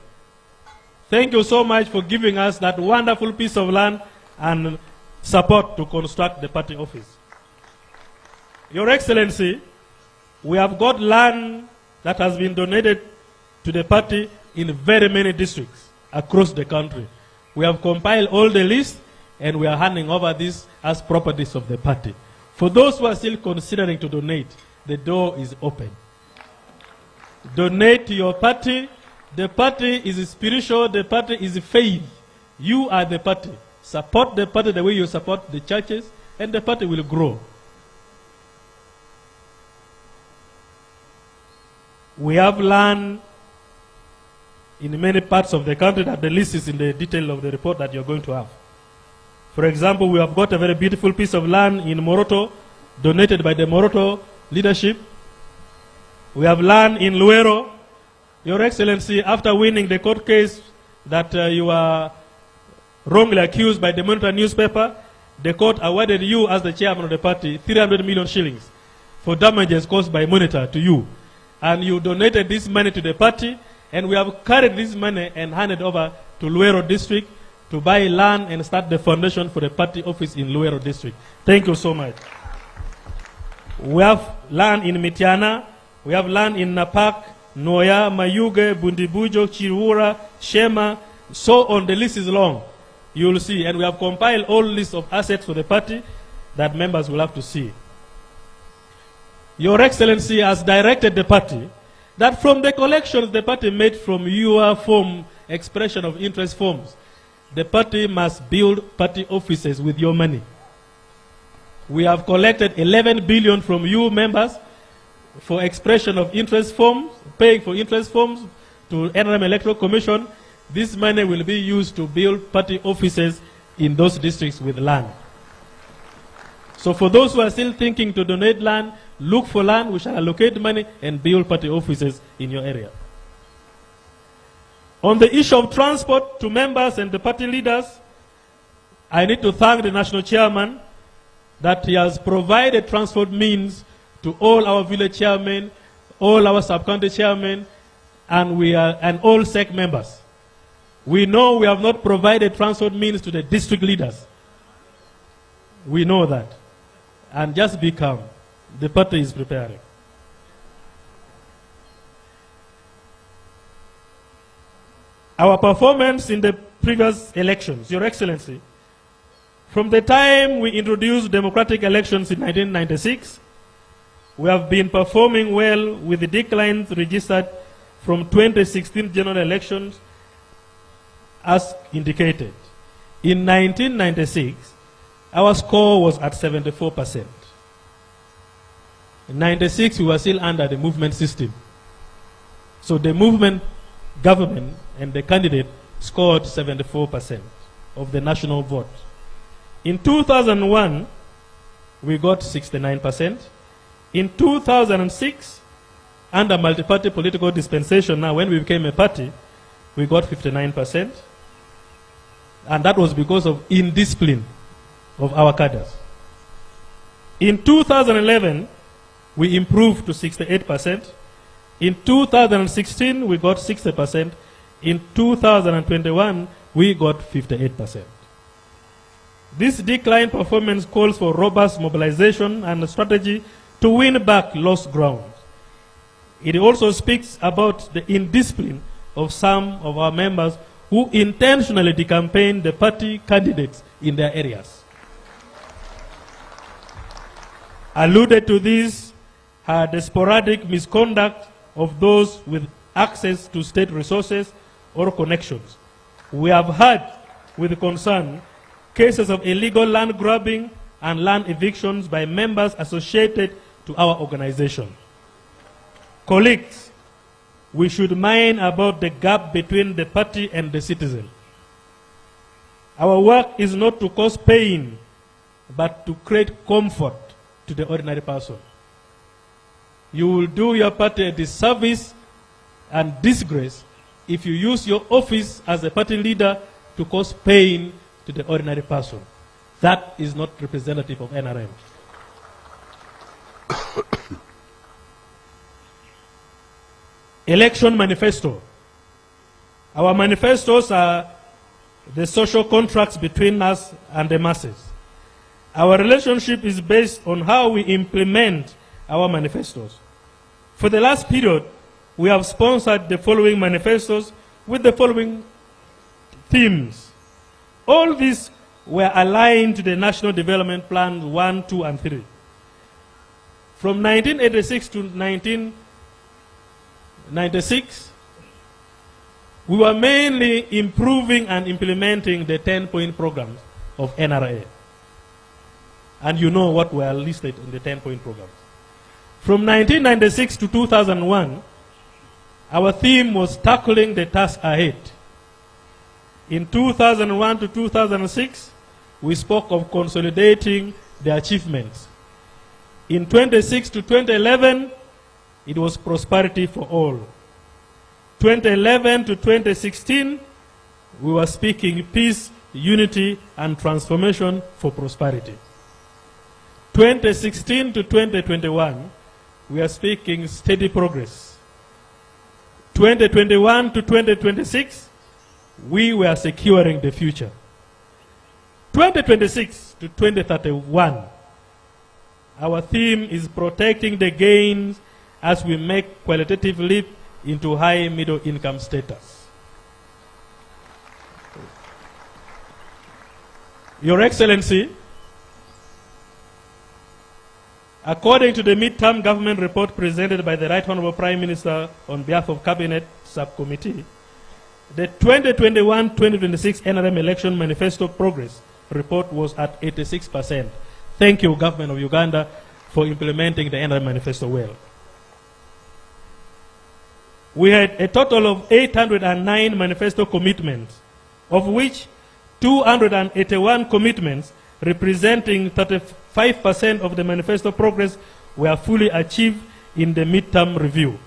Thank you so much for giving us that wonderful piece of land and support to construct the party office. Your Excellency, we have got land that has been donated to the party in very many districts across the country. We have compiled all the lists and we are handing over this as properties of the party. For those who are still considering to donate, the door is open. Donate to your party. The party is spiritual, the party is faith. You are the party. Support the party the way you support the churches, and the party will grow. We have land in many parts of the country that the list is in the detail of the report that you're going to have. For example, we have got a very beautiful piece of land in Moroto, donated by the Moroto leadership. We have land in Luero. Your Excellency, after winning the court case that you are wrongly accused by the Monitor newspaper, the court awarded you as the chairman of the party 300 million shillings for damages caused by monitor to you. And you donated this money to the party, and we have carried this money and handed over to Luero district to buy land and start the foundation for the party office in Luero district. Thank you so much. We have land in Mitiana, we have land in Napak, Noya, Mayuge, Bundibujo, Chiwura, Shema, so on. The list is long. You will see, and we have compiled all lists of assets for the party that members will have to see. Your Excellency has directed the party that from the collections the party made from your form expression of interest forms, the party must build party offices with your money. We have collected 11 billion from you members for expression of interest forms, paying for interest forms to NRM Electoral Commission. This money will be used to build party offices in those districts with land. So for those who are still thinking to donate land, look for land, we shall allocate money and build party offices in your area. On the issue of transport to members and the party leaders, I need to thank the national chairman that he has provided transport means to all our village chairmen, all our sub-county chairmen, and all SEC members. We know we have not provided transport means to the district leaders. We know that. And just be calm. The party is preparing. Our performance in the previous elections, Your Excellency, from the time we introduced democratic elections in 1996, we have been performing well with the declines registered from 2016 general elections as indicated. In 1996, our score was at 74%. In 96, we were still under the movement system. So the movement government and the candidate scored 74% of the national vote. In 2001, we got 69%. In 2006, under multi-party political dispensation, now when we became a party, we got 59%. And that was because of indiscipline of our cadres. In 2011, we improved to 68%. In 2016, we got 60%. In 2021, we got 58%. This decline performance calls for robust mobilization and a strategy to win back lost ground. It also speaks about the indiscipline of some of our members who intentionally decampaign the party candidates in their areas. Alluded to this are the sporadic misconduct of those with access to state resources or connections. We have had, with concern, cases of illegal land grabbing and land evictions by members associated to our organization. Colleagues, we should mind about the gap between the party and the citizen. Our work is not to cause pain, but to create comfort to the ordinary person. You will do your party a disservice and disgrace if you use your office as a party leader to cause pain to the ordinary person. That is not representative of NRM. Election manifesto. Our manifestos are the social contracts between us and the masses. Our relationship is based on how we implement our manifestos. For the last period, we have sponsored the following manifestos with the following themes. All these were aligned to the National Development Plan 1, 2, and 3. From 1986 to 1996, we were mainly improving and implementing the 10-point programs of NRA. And you know what were listed in the 10-point programs. From 1996 to 2001, our theme was tackling the task ahead. In 2001 to 2006, we spoke of consolidating the achievements. In 2006 to 2011, it was prosperity for all. 2011 to 2016, we were speaking peace unity, and transformation for prosperity. 2016 to 2021, we are speaking steady progress. 2021 to 2026, we were securing the future. 2026 to 2031, our theme is protecting the gains as we make qualitative leap into high middle income status. Your Excellency, according to the midterm government report presented by the Right Honorable Prime Minister on behalf of Cabinet Subcommittee, the 2021-2026 NRM election manifesto progress report was at 86%. Thank you, Government of Uganda, for implementing the NRM manifesto well. We had a total of 809 manifesto commitments, of which 281 commitments representing 35% of the manifesto progress were fully achieved in the midterm review.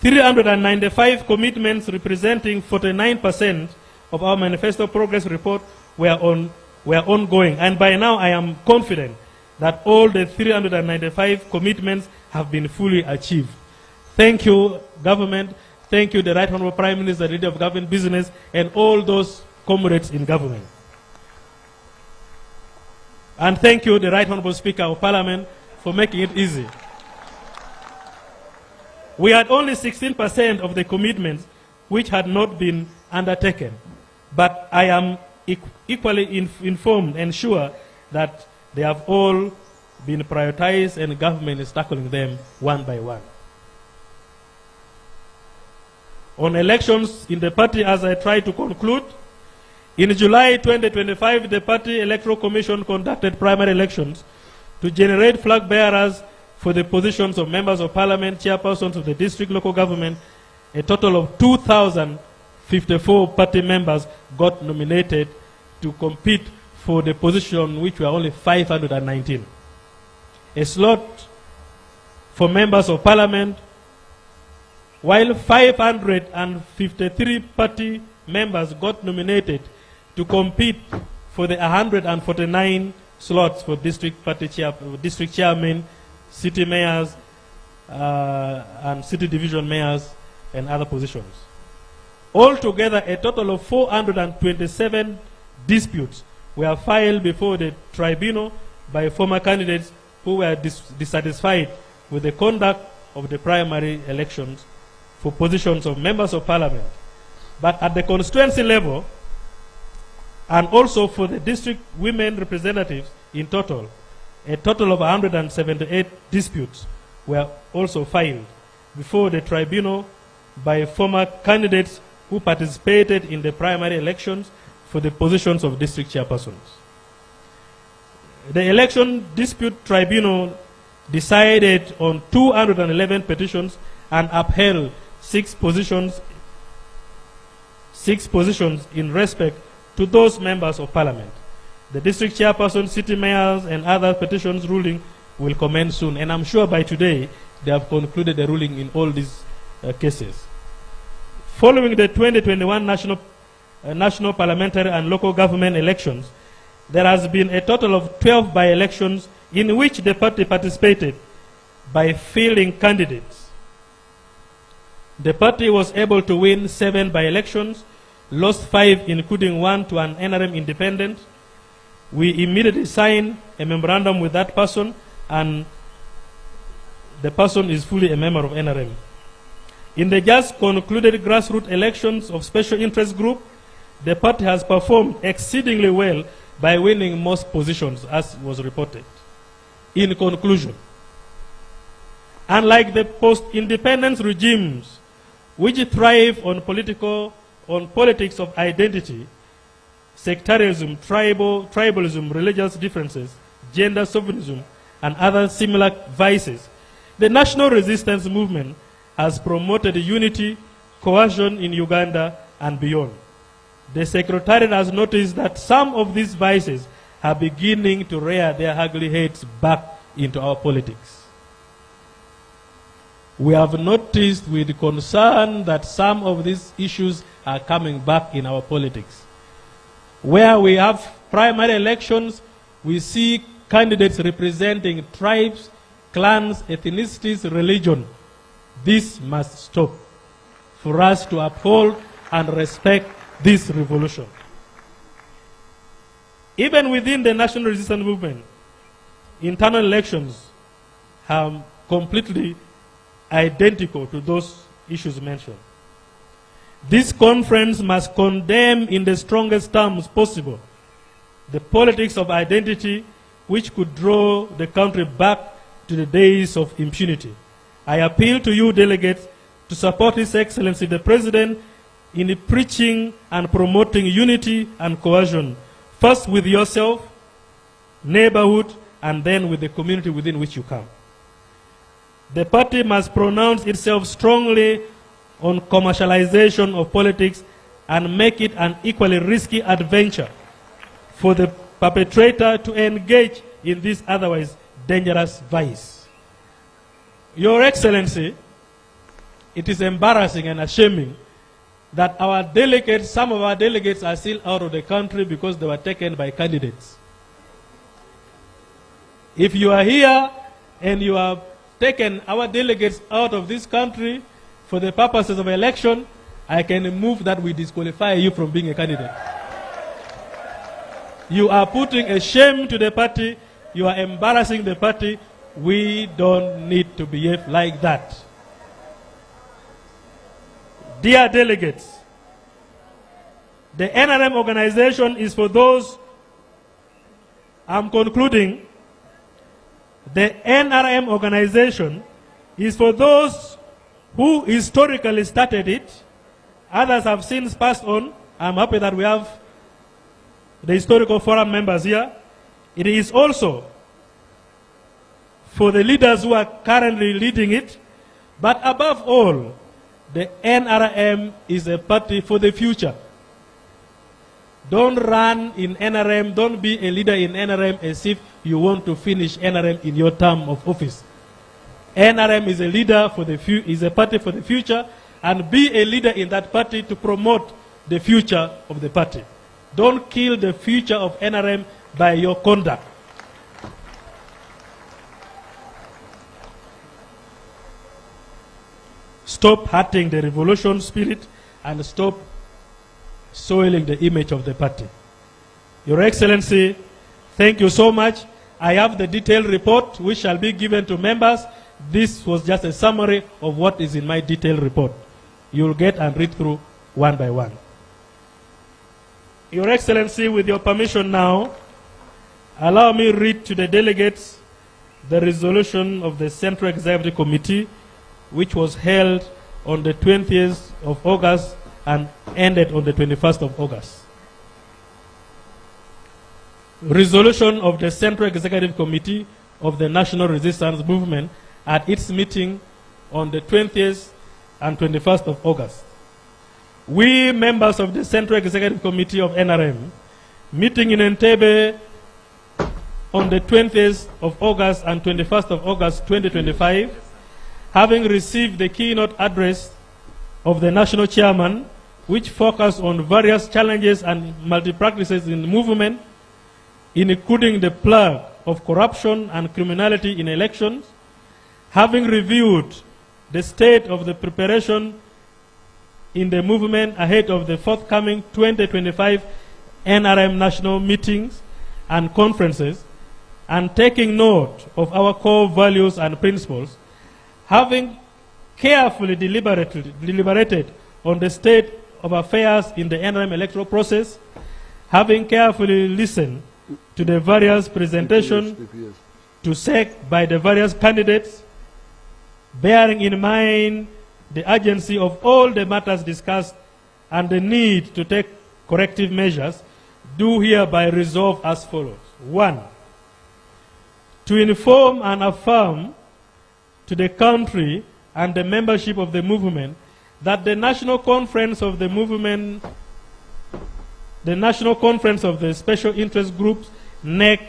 395 commitments representing 49% of our manifesto progress report were ongoing, and by now I am confident that all the 395 commitments have been fully achieved. Thank you, government. Thank you, the Right Honorable Prime Minister, Leader of Government Business, and all those comrades in government. And thank you, the Right Honorable Speaker of Parliament, for making it easy. We had only 16% of the commitments which had not been undertaken, but I am equally informed and sure that they have all been prioritized and government is tackling them one by one. On elections in the party, as I try to conclude, in July 2025, the Party Electoral Commission conducted primary elections to generate flag bearers for the positions of members of parliament, chairpersons of the district local government. A total of 2,054 party members got nominated to compete for the position, which were only 519. A slot for members of parliament, while 553 party members got nominated to compete for the 149 slots for district chairmen, city mayors, and city division mayors, and other positions. Altogether, a total of 427 disputes were filed before the tribunal by former candidates who were dissatisfied with the conduct of the primary elections for positions of members of parliament. But at the constituency level, and also for the district women representatives in total, a total of 178 disputes were also filed before the tribunal by former candidates who participated in the primary elections for the positions of district chairpersons. The Election Dispute Tribunal decided on 211 petitions and upheld six positions in respect to those members of parliament. The district chairperson, city mayors, and other petitions ruling will commence soon, and I'm sure by today they have concluded the ruling in all these cases. Following the 2021 national parliamentary and local government elections, there has been a total of 12 by-elections in which the party participated by fielding candidates. The party was able to win 7 by-elections, lost 5, including 1 to an NRM independent. We immediately signed a memorandum with that person, and the person is fully a member of NRM. In the just concluded grassroots elections of special interest group, the party has performed exceedingly well by winning most positions, as was reported. In conclusion, unlike the post-independence regimes which thrive on politics of identity, sectarianism, tribalism, religious differences, gender chauvinism, and other similar vices, the national resistance movement has promoted unity, cohesion in Uganda and beyond. The Secretariat has noticed that some of these vices are beginning to rear their ugly heads back into our politics. We have noticed with concern that some of these issues are coming back in our politics. Where we have primary elections, we see candidates representing tribes, clans, ethnicities, religion. This must stop for us to uphold and respect this revolution. Even within the national resistance movement, internal elections are completely identical to those issues mentioned. This conference must condemn in the strongest terms possible the politics of identity which could draw the country back to the days of impunity. I appeal to you, delegates, to support His Excellency the President in preaching and promoting unity and cohesion, first with yourself, neighborhood, and then with the community within which you come. The party must pronounce itself strongly on commercialization of politics and make it an equally risky adventure for the perpetrator to engage in this otherwise dangerous vice. Your Excellency, it is embarrassing and ashaming that our delegates, some of our delegates are still out of the country because they were taken by candidates. If you are here and you have taken our delegates out of this country for the purposes of election, I can move that we disqualify you from being a candidate. You are putting a shame to the party. You are embarrassing the party. We don't need to behave like that. Dear delegates, the NRM organization is for those, I'm concluding, the NRM organization is for those who historically started it. Others have since passed on. I'm happy that we have the historical forum members here. It is also for the leaders who are currently leading it. But above all, the NRM is a party for the future. Don't run in NRM, don't be a leader in NRM as if you want to finish NRM in your term of office. NRM is a leader for the is a party for the future, and be a leader in that party to promote the future of the party. Don't kill the future of NRM by your conduct. Stop hurting the revolution spirit and stop soiling the image of the party. Your Excellency, thank you so much. I have the detailed report which shall be given to members. This was just a summary of what is in my detailed report. You will get and read through one by one. Your Excellency, with your permission now, allow me to read to the delegates the resolution of the Central Executive Committee, which was held on the 20th of August and ended on the 21st of August. Resolution of the Central Executive Committee of the National Resistance Movement at its meeting on the 20th and 21st of August. We, members of the Central Executive Committee of NRM, meeting in Entebbe on the 20th of August and 21st of August 2025, having received the keynote address of the national chairman, which focused on various challenges and multi-practices in the movement, including the plague of corruption and criminality in elections, having reviewed the state of the preparation in the movement ahead of the forthcoming 2025 NRM national meetings and conferences, and taking note of our core values and principles, having carefully deliberated on the state of affairs in the NRM electoral process, having carefully listened to the various presentations to SEC by the various candidates, bearing in mind the urgency of all the matters discussed and the need to take corrective measures, do hereby resolve as follows. 1. To inform and affirm to the country and the membership of the movement that the National Conference of the movement, the National Conference of the Special Interest Groups, NEC,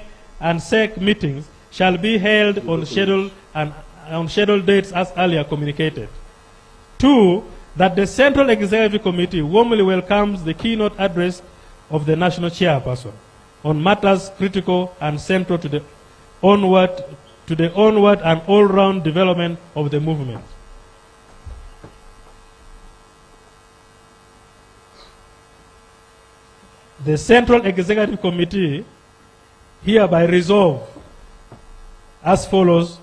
and SEC meetings shall be held on scheduled dates as earlier communicated. 2. that the Central Executive Committee warmly welcomes the keynote address of the National Chairperson on matters critical and central to the onward and all-round development of the movement. The Central Executive Committee hereby resolve as follows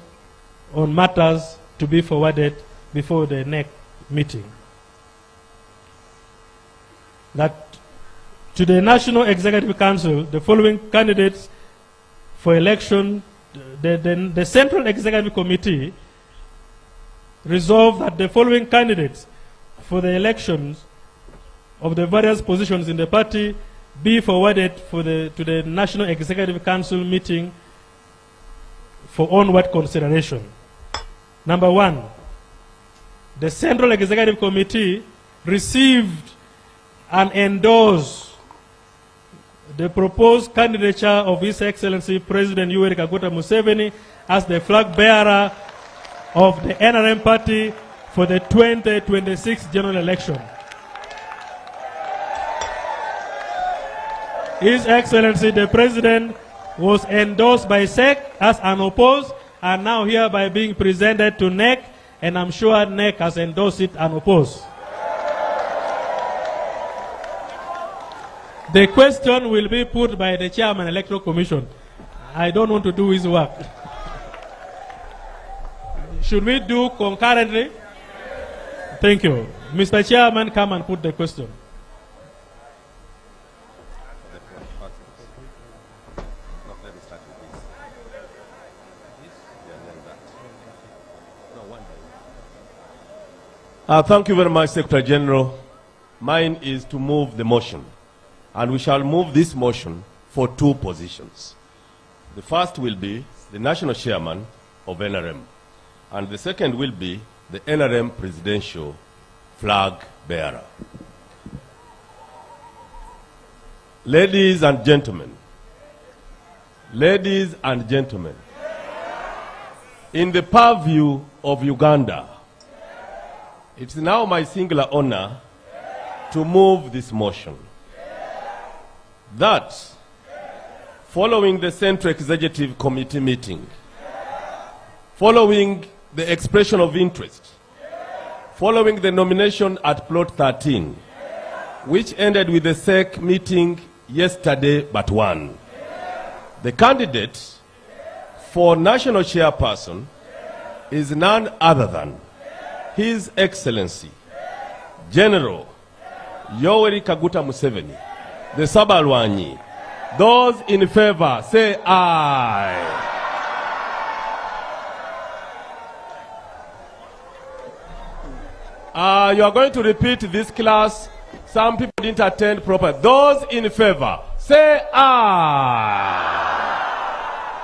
on matters to be forwarded before the next meeting. That to the National Executive Council, the following candidates for election, the Central Executive Committee resolve that the following candidates for the elections of the various positions in the party be forwarded to the National Executive Council meeting for onward consideration. Number one, the Central Executive Committee received and endorsed the proposed candidature of His Excellency President Rt Hon Museveni as the flag bearer of the NRM party for the 2026 general election. His Excellency the President was endorsed by SEC as unopposed and now hereby being presented to NEC, and I'm sure NEC has endorsed it unopposed. The question will be put by the Chairman Electoral Commission. I don't want to do his work. Should we do concurrently? Thank you. Mr. Chairman, come and put the question. Thank you very much, Secretary General. Mine is to move the motion. And we shall move this motion for two positions. The first will be the National Chairman of NRM. And the second will be the NRM Presidential Flag Bearer. Ladies and gentlemen, in the purview of Uganda, it's now my singular honor to move this motion. That, following the Central Executive Committee meeting, following the expression of interest, following the nomination at Plot 13, which ended with the SEC meeting yesterday but one, the candidate for National Chairperson is none other than His Excellency General Yoweri Kaguta Museveni, the Sabalwanyi. Those in favor, say aye. You are going to repeat this class. Some people didn't attend properly. Those in favor, say aye.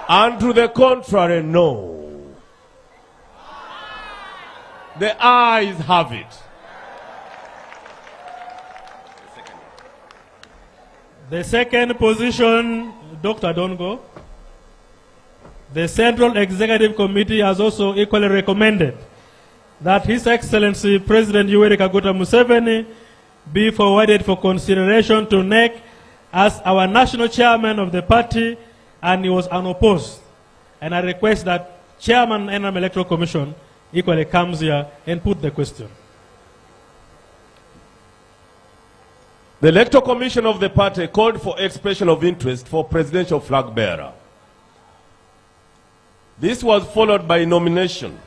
And to the contrary, no. The ayes have it. The second position, Dr. Dongo. The Central Executive Committee has also equally recommended that His Excellency President Yoweri Kaguta Museveni be forwarded for consideration to NEC as our national chairman of the party, and he was unopposed. And I request that Chairman NRM Electoral Commission equally comes here and put the question. The Electoral Commission of the party called for expression of interest for presidential flag bearer. This was followed by nomination.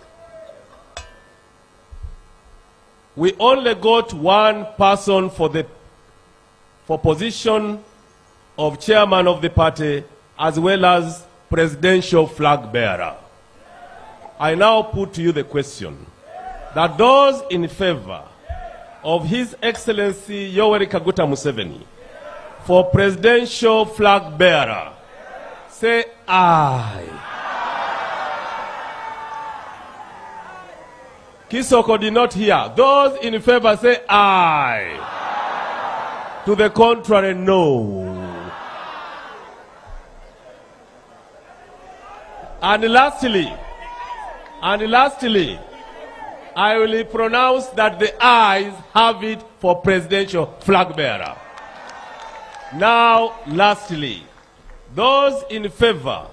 We only got one person for position of chairman of the party as well as presidential flag bearer. I now put to you the question that those in favor of His Excellency Yoweri Kaguta Museveni for presidential flag bearer, say aye. Kisoko did not hear. Those in favor, say aye. To the contrary, no. And lastly, I will pronounce that the ayes have it for presidential flag bearer. Now, lastly, those in favor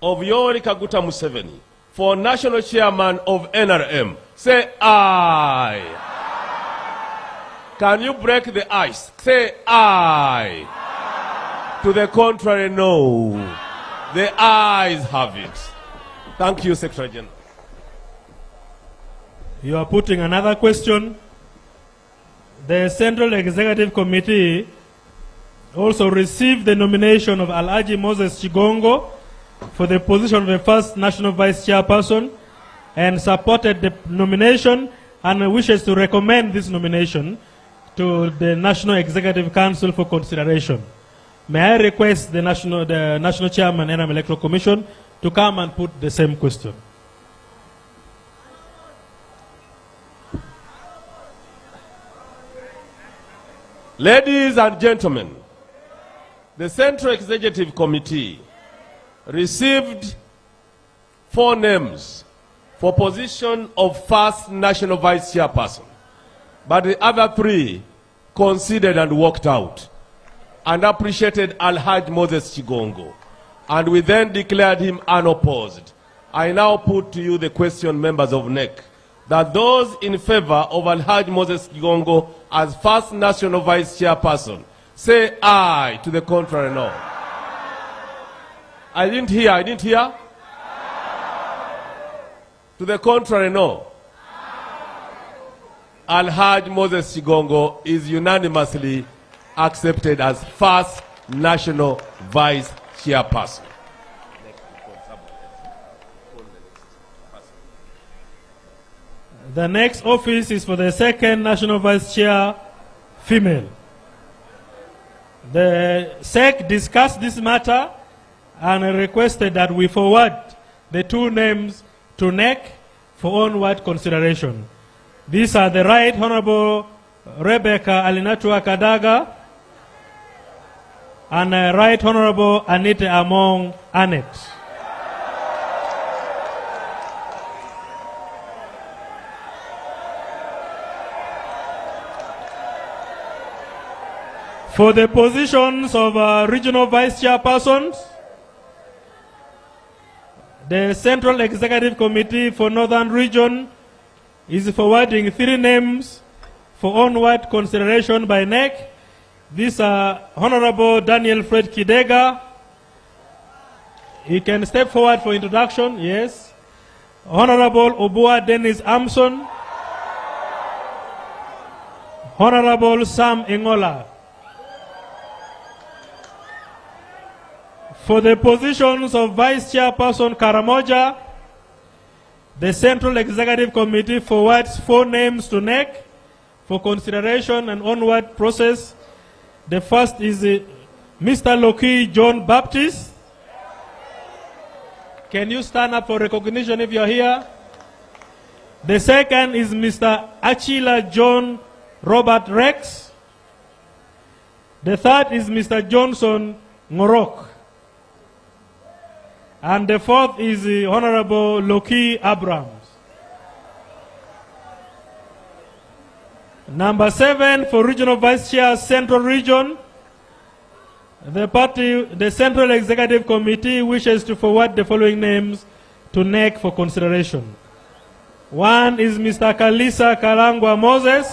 of Yoweri Kaguta Museveni for national chairman of NRM, say aye. Can you break the ice? Say aye. To the contrary, no. The ayes have it. Thank you, Secretary General. You are putting another question. The Central Executive Committee also received the nomination of Alhaji Moses Chigongo for the position of the first National Vice Chairperson and supported the nomination and wishes to recommend this nomination to the National Executive Council for consideration. May I request the National Chairman NRM Electoral Commission to come and put the same question. Ladies and gentlemen, the Central Executive Committee received 4 names for position of first National Vice Chairperson, but the other 3 conceded and walked out and appreciated Alhaji Moses Chigongo, and we then declared him unopposed. I now put to you the question, members of NEC, that those in favor of Alhaji Moses Chigongo as first National Vice Chairperson, say aye. To the contrary, no. I didn't hear. To the contrary, no. Alhaji Moses Chigongo is unanimously accepted as first National Vice Chairperson. The next office is for the second National Vice Chair, female. The SEC discussed this matter and requested that we forward the 2 names to NEC for onward consideration. These are the Right Honorable Rebecca Alinatua Kadaga and Right Honorable Anita Among Annette. For the positions of regional vice chairpersons, the Central Executive Committee for Northern Region is forwarding 3 names for onward consideration by NEC. These are Honorable Daniel Fred Kidega. He can step forward for introduction, yes. Honorable Obua Dennis Amson. Honorable Sam Engola. For the positions of Vice Chairperson Karamoja, the Central Executive Committee forwards 4 names to NEC for consideration and onward process. The first is Mr. Loki John Baptist. Can you stand up for recognition if you're here? The second is Mr. Achila John Robert Rex. The third is Mr. Johnson Ngorok. And the fourth is the Honorable Loki Abrams. Number 7 for Regional Vice Chair, Central Region. The Central Executive Committee wishes to forward the following names to NEC for consideration. 1 is Mr. Kalisa Kalangwa Moses.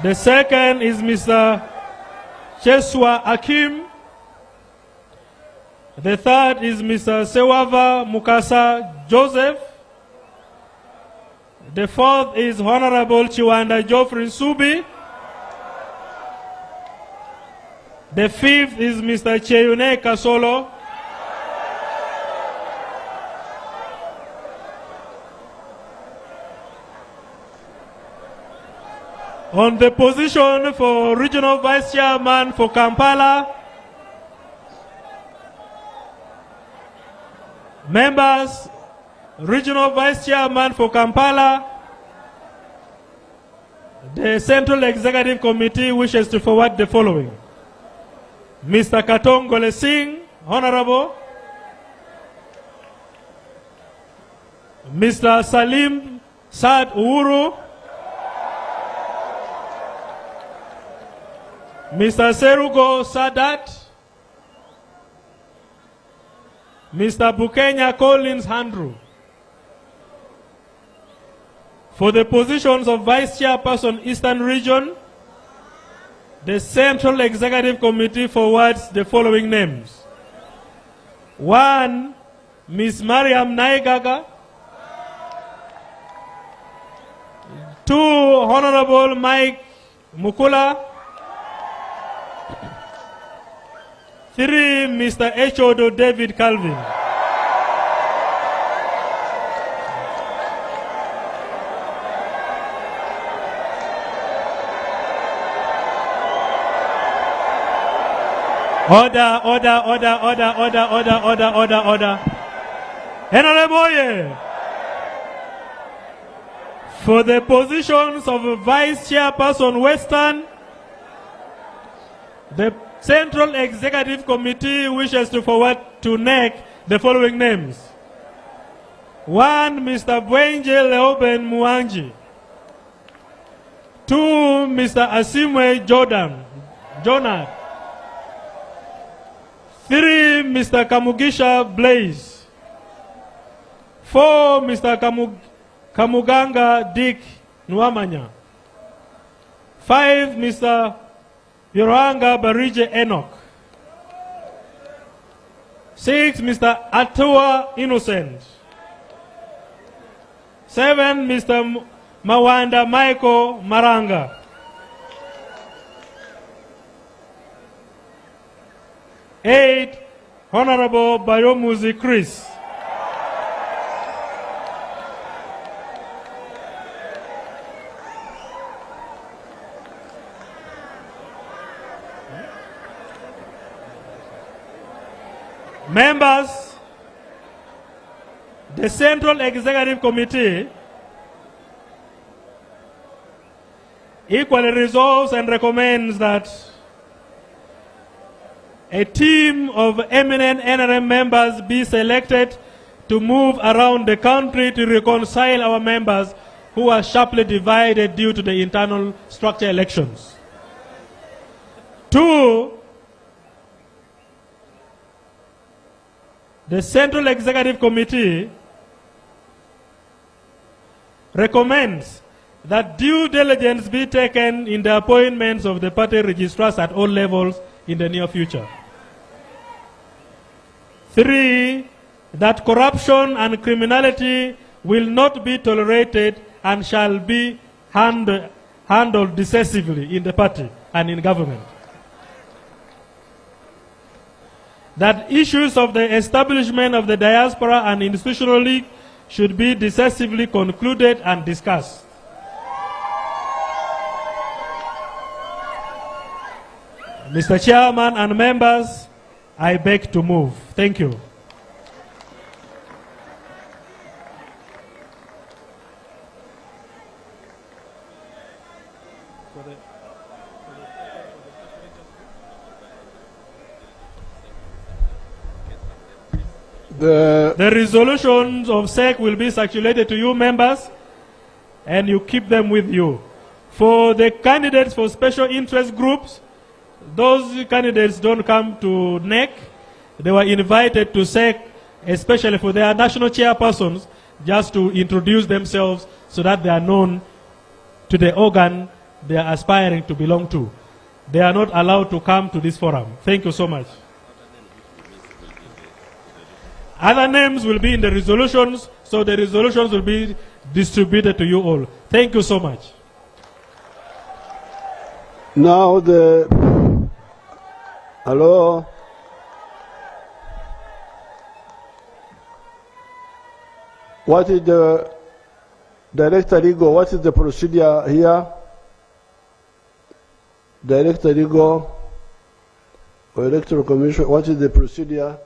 The second is Mr. Cheswa Akim. The third is Mr. Sewava Mukasa Joseph. The fourth is Honorable Chiwanda Geoffrey Subi. The fifth is Mr. Cheyune Kasolo. On the position for Regional Vice Chairman for Kampala, members, Regional Vice Chairman for Kampala, the Central Executive Committee wishes to forward the following. Mr. Katongole Singh, Honorable. Mr. Salim Saad Uhuru, Mr. Serugo Sadat, Mr. Bukenya Collins Handru. For the positions of Vice Chairperson, Eastern Region, the Central Executive Committee forwards the following names. 1, Ms. Mariam Naigaga. 2, Honorable Mike Mukula. 3, Mr. Echodo David Calvin. Order. Honorable, for the positions of Vice Chairperson Western, the Central Executive Committee wishes to forward to NEC the following names. 1, Mr. Bwenje Leoben Mwangi. 2, Mr. Asimwe Jonah. 3, Mr. Kamugisha Blaze. 4, Mr. Kamuganga Dick Nwamanya. 5, Mr. Yoranga Barije Enoch. 6, Mr. Atua Innocent. 7, Mr. Mawanda Michael Maranga. 8, Honorable Bayomuzi Chris. Members, the Central Executive Committee equally resolves and recommends that a team of eminent NRM members be selected to move around the country to reconcile our members who are sharply divided due to the internal structure elections. 2, the Central Executive Committee recommends that due diligence be taken in the appointments of the party registrars at all levels in the near future. 3, that corruption and criminality will not be tolerated and shall be handled decisively in the party and in government. That issues of the establishment of the diaspora and institutional league should be decisively concluded and discussed. Mr. Chairman and members, I beg to move. Thank you. The resolutions of SEC will be circulated to you members, and you keep them with you. For the candidates for special interest groups, those candidates don't come to NEC. They were invited to SEC, especially for their national chairpersons, just to introduce themselves so that they are known to the organ they are aspiring to belong to. They are not allowed to come to this forum. Thank you so much. Other names will be in the resolutions, so the resolutions will be distributed to you all. Thank you so much. Now hello? What is the Director Rigo, what is the procedure here? Director Rigo, or Electoral Commission, what is the procedure?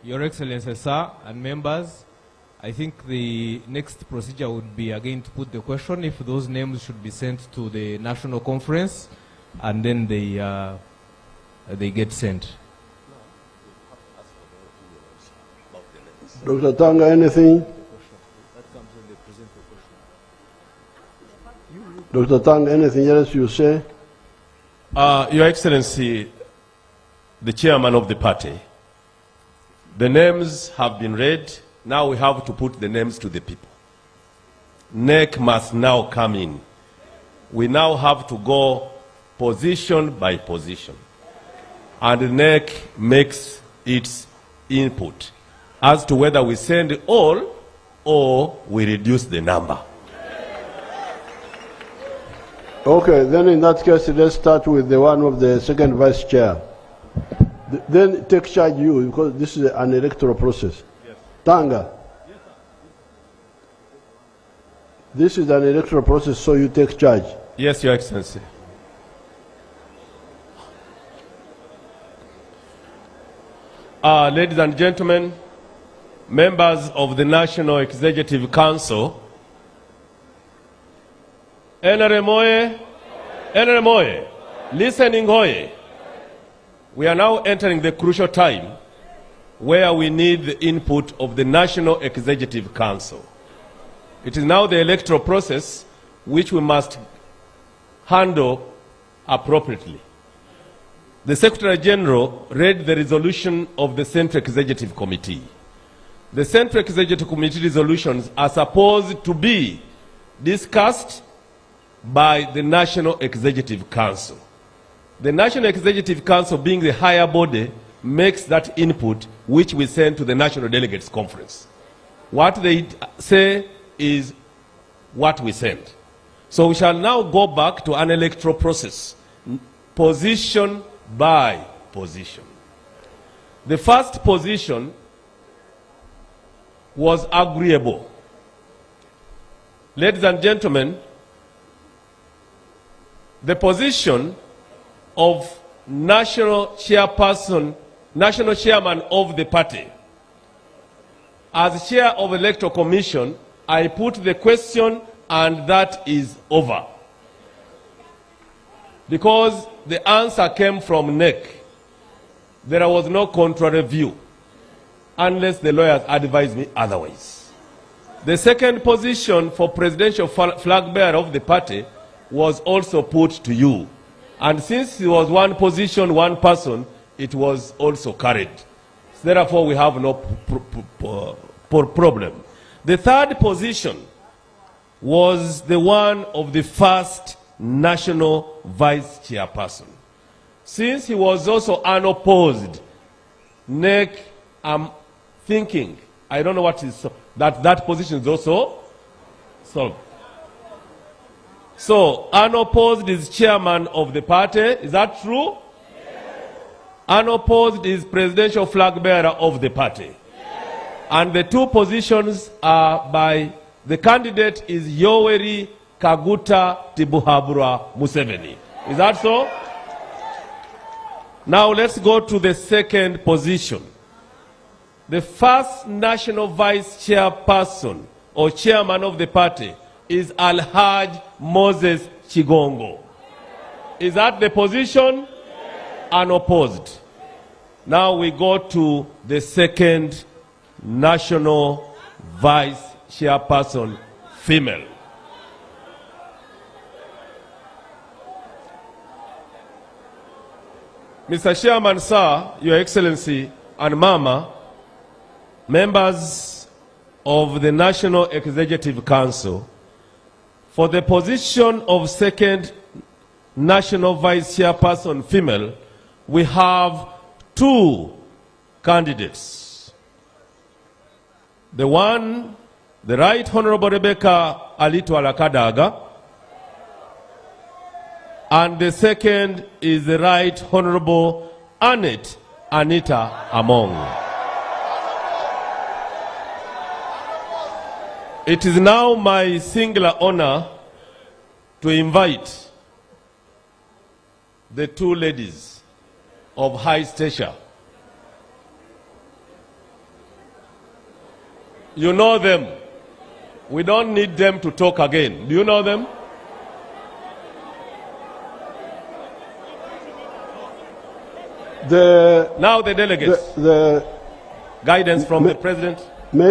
Your Excellency, sir, and members, I think the next procedure would be again to put the question if those names should be sent to the national conference, and then they get sent. Dr. Tanga, anything? Dr. Tanga, anything else you say? Your Excellency, the chairman of the party, the names have been read. Now we have to put the names to the people. NEC must now come in. We now have to go position by position. And the NEC makes its input as to whether we send all or we reduce the number. Okay, then in that case, let's start with the one of the second vice chair. Then take charge you, because this is an electoral process. Yes. Tanga. Yes, sir. This is an electoral process, so you take charge. Yes, Your Excellency. Ladies and gentlemen, members of the National Executive Council, NRM oye, NRM oye, listening oye. We are now entering the crucial time where we need the input of the National Executive Council. It is now the electoral process which we must handle appropriately. The Secretary General read the resolution of the Central Executive Committee. The Central Executive Committee resolutions are supposed to be discussed by the National Executive Council. The National Executive Council, being the higher body, makes that input which we send to the National Delegates Conference. What they say is what we send. So we shall now go back to an electoral process, position by position. The first position was agreeable. Ladies and gentlemen, the position of national chairman of the party. As chair of the Electoral Commission, I put the question and that is over. Because the answer came from NEC, there was no contrary view, unless the lawyers advised me otherwise. The second position for presidential flag bearer of the party was also put to you. And since it was one position, one person, it was also carried. Therefore, we have no problem. The third position was the one of the first national vice chairperson. Since he was also unopposed, NEC, I'm thinking, I don't know what is, that position is also solved. So, unopposed is chairman of the party. Is that true? Yes. Unopposed is presidential flag bearer of the party. Yes. And the two positions are by, the candidate is Yoweri Kaguta Tibuhaburwa Museveni. Is that so? Now let's go to the second position. The first national vice chairperson or chairman of the party is Alhaj Moses Chigongo. Is that the position? Unopposed. Now we go to the second national vice chairperson, female. Mr. Chairman, sir, Your Excellency, and Mama, members of the National Executive Council, for the position of second national vice chairperson female, we have two candidates. The one, the Right Honorable Rebecca Rt Kadaga, and the second is the Right Honorable Annette Anita Among. It is now my singular honor to invite the two ladies of high stature You know them. We don't need them to talk again. Do you know them? The Now the delegates. the Guidance from the president.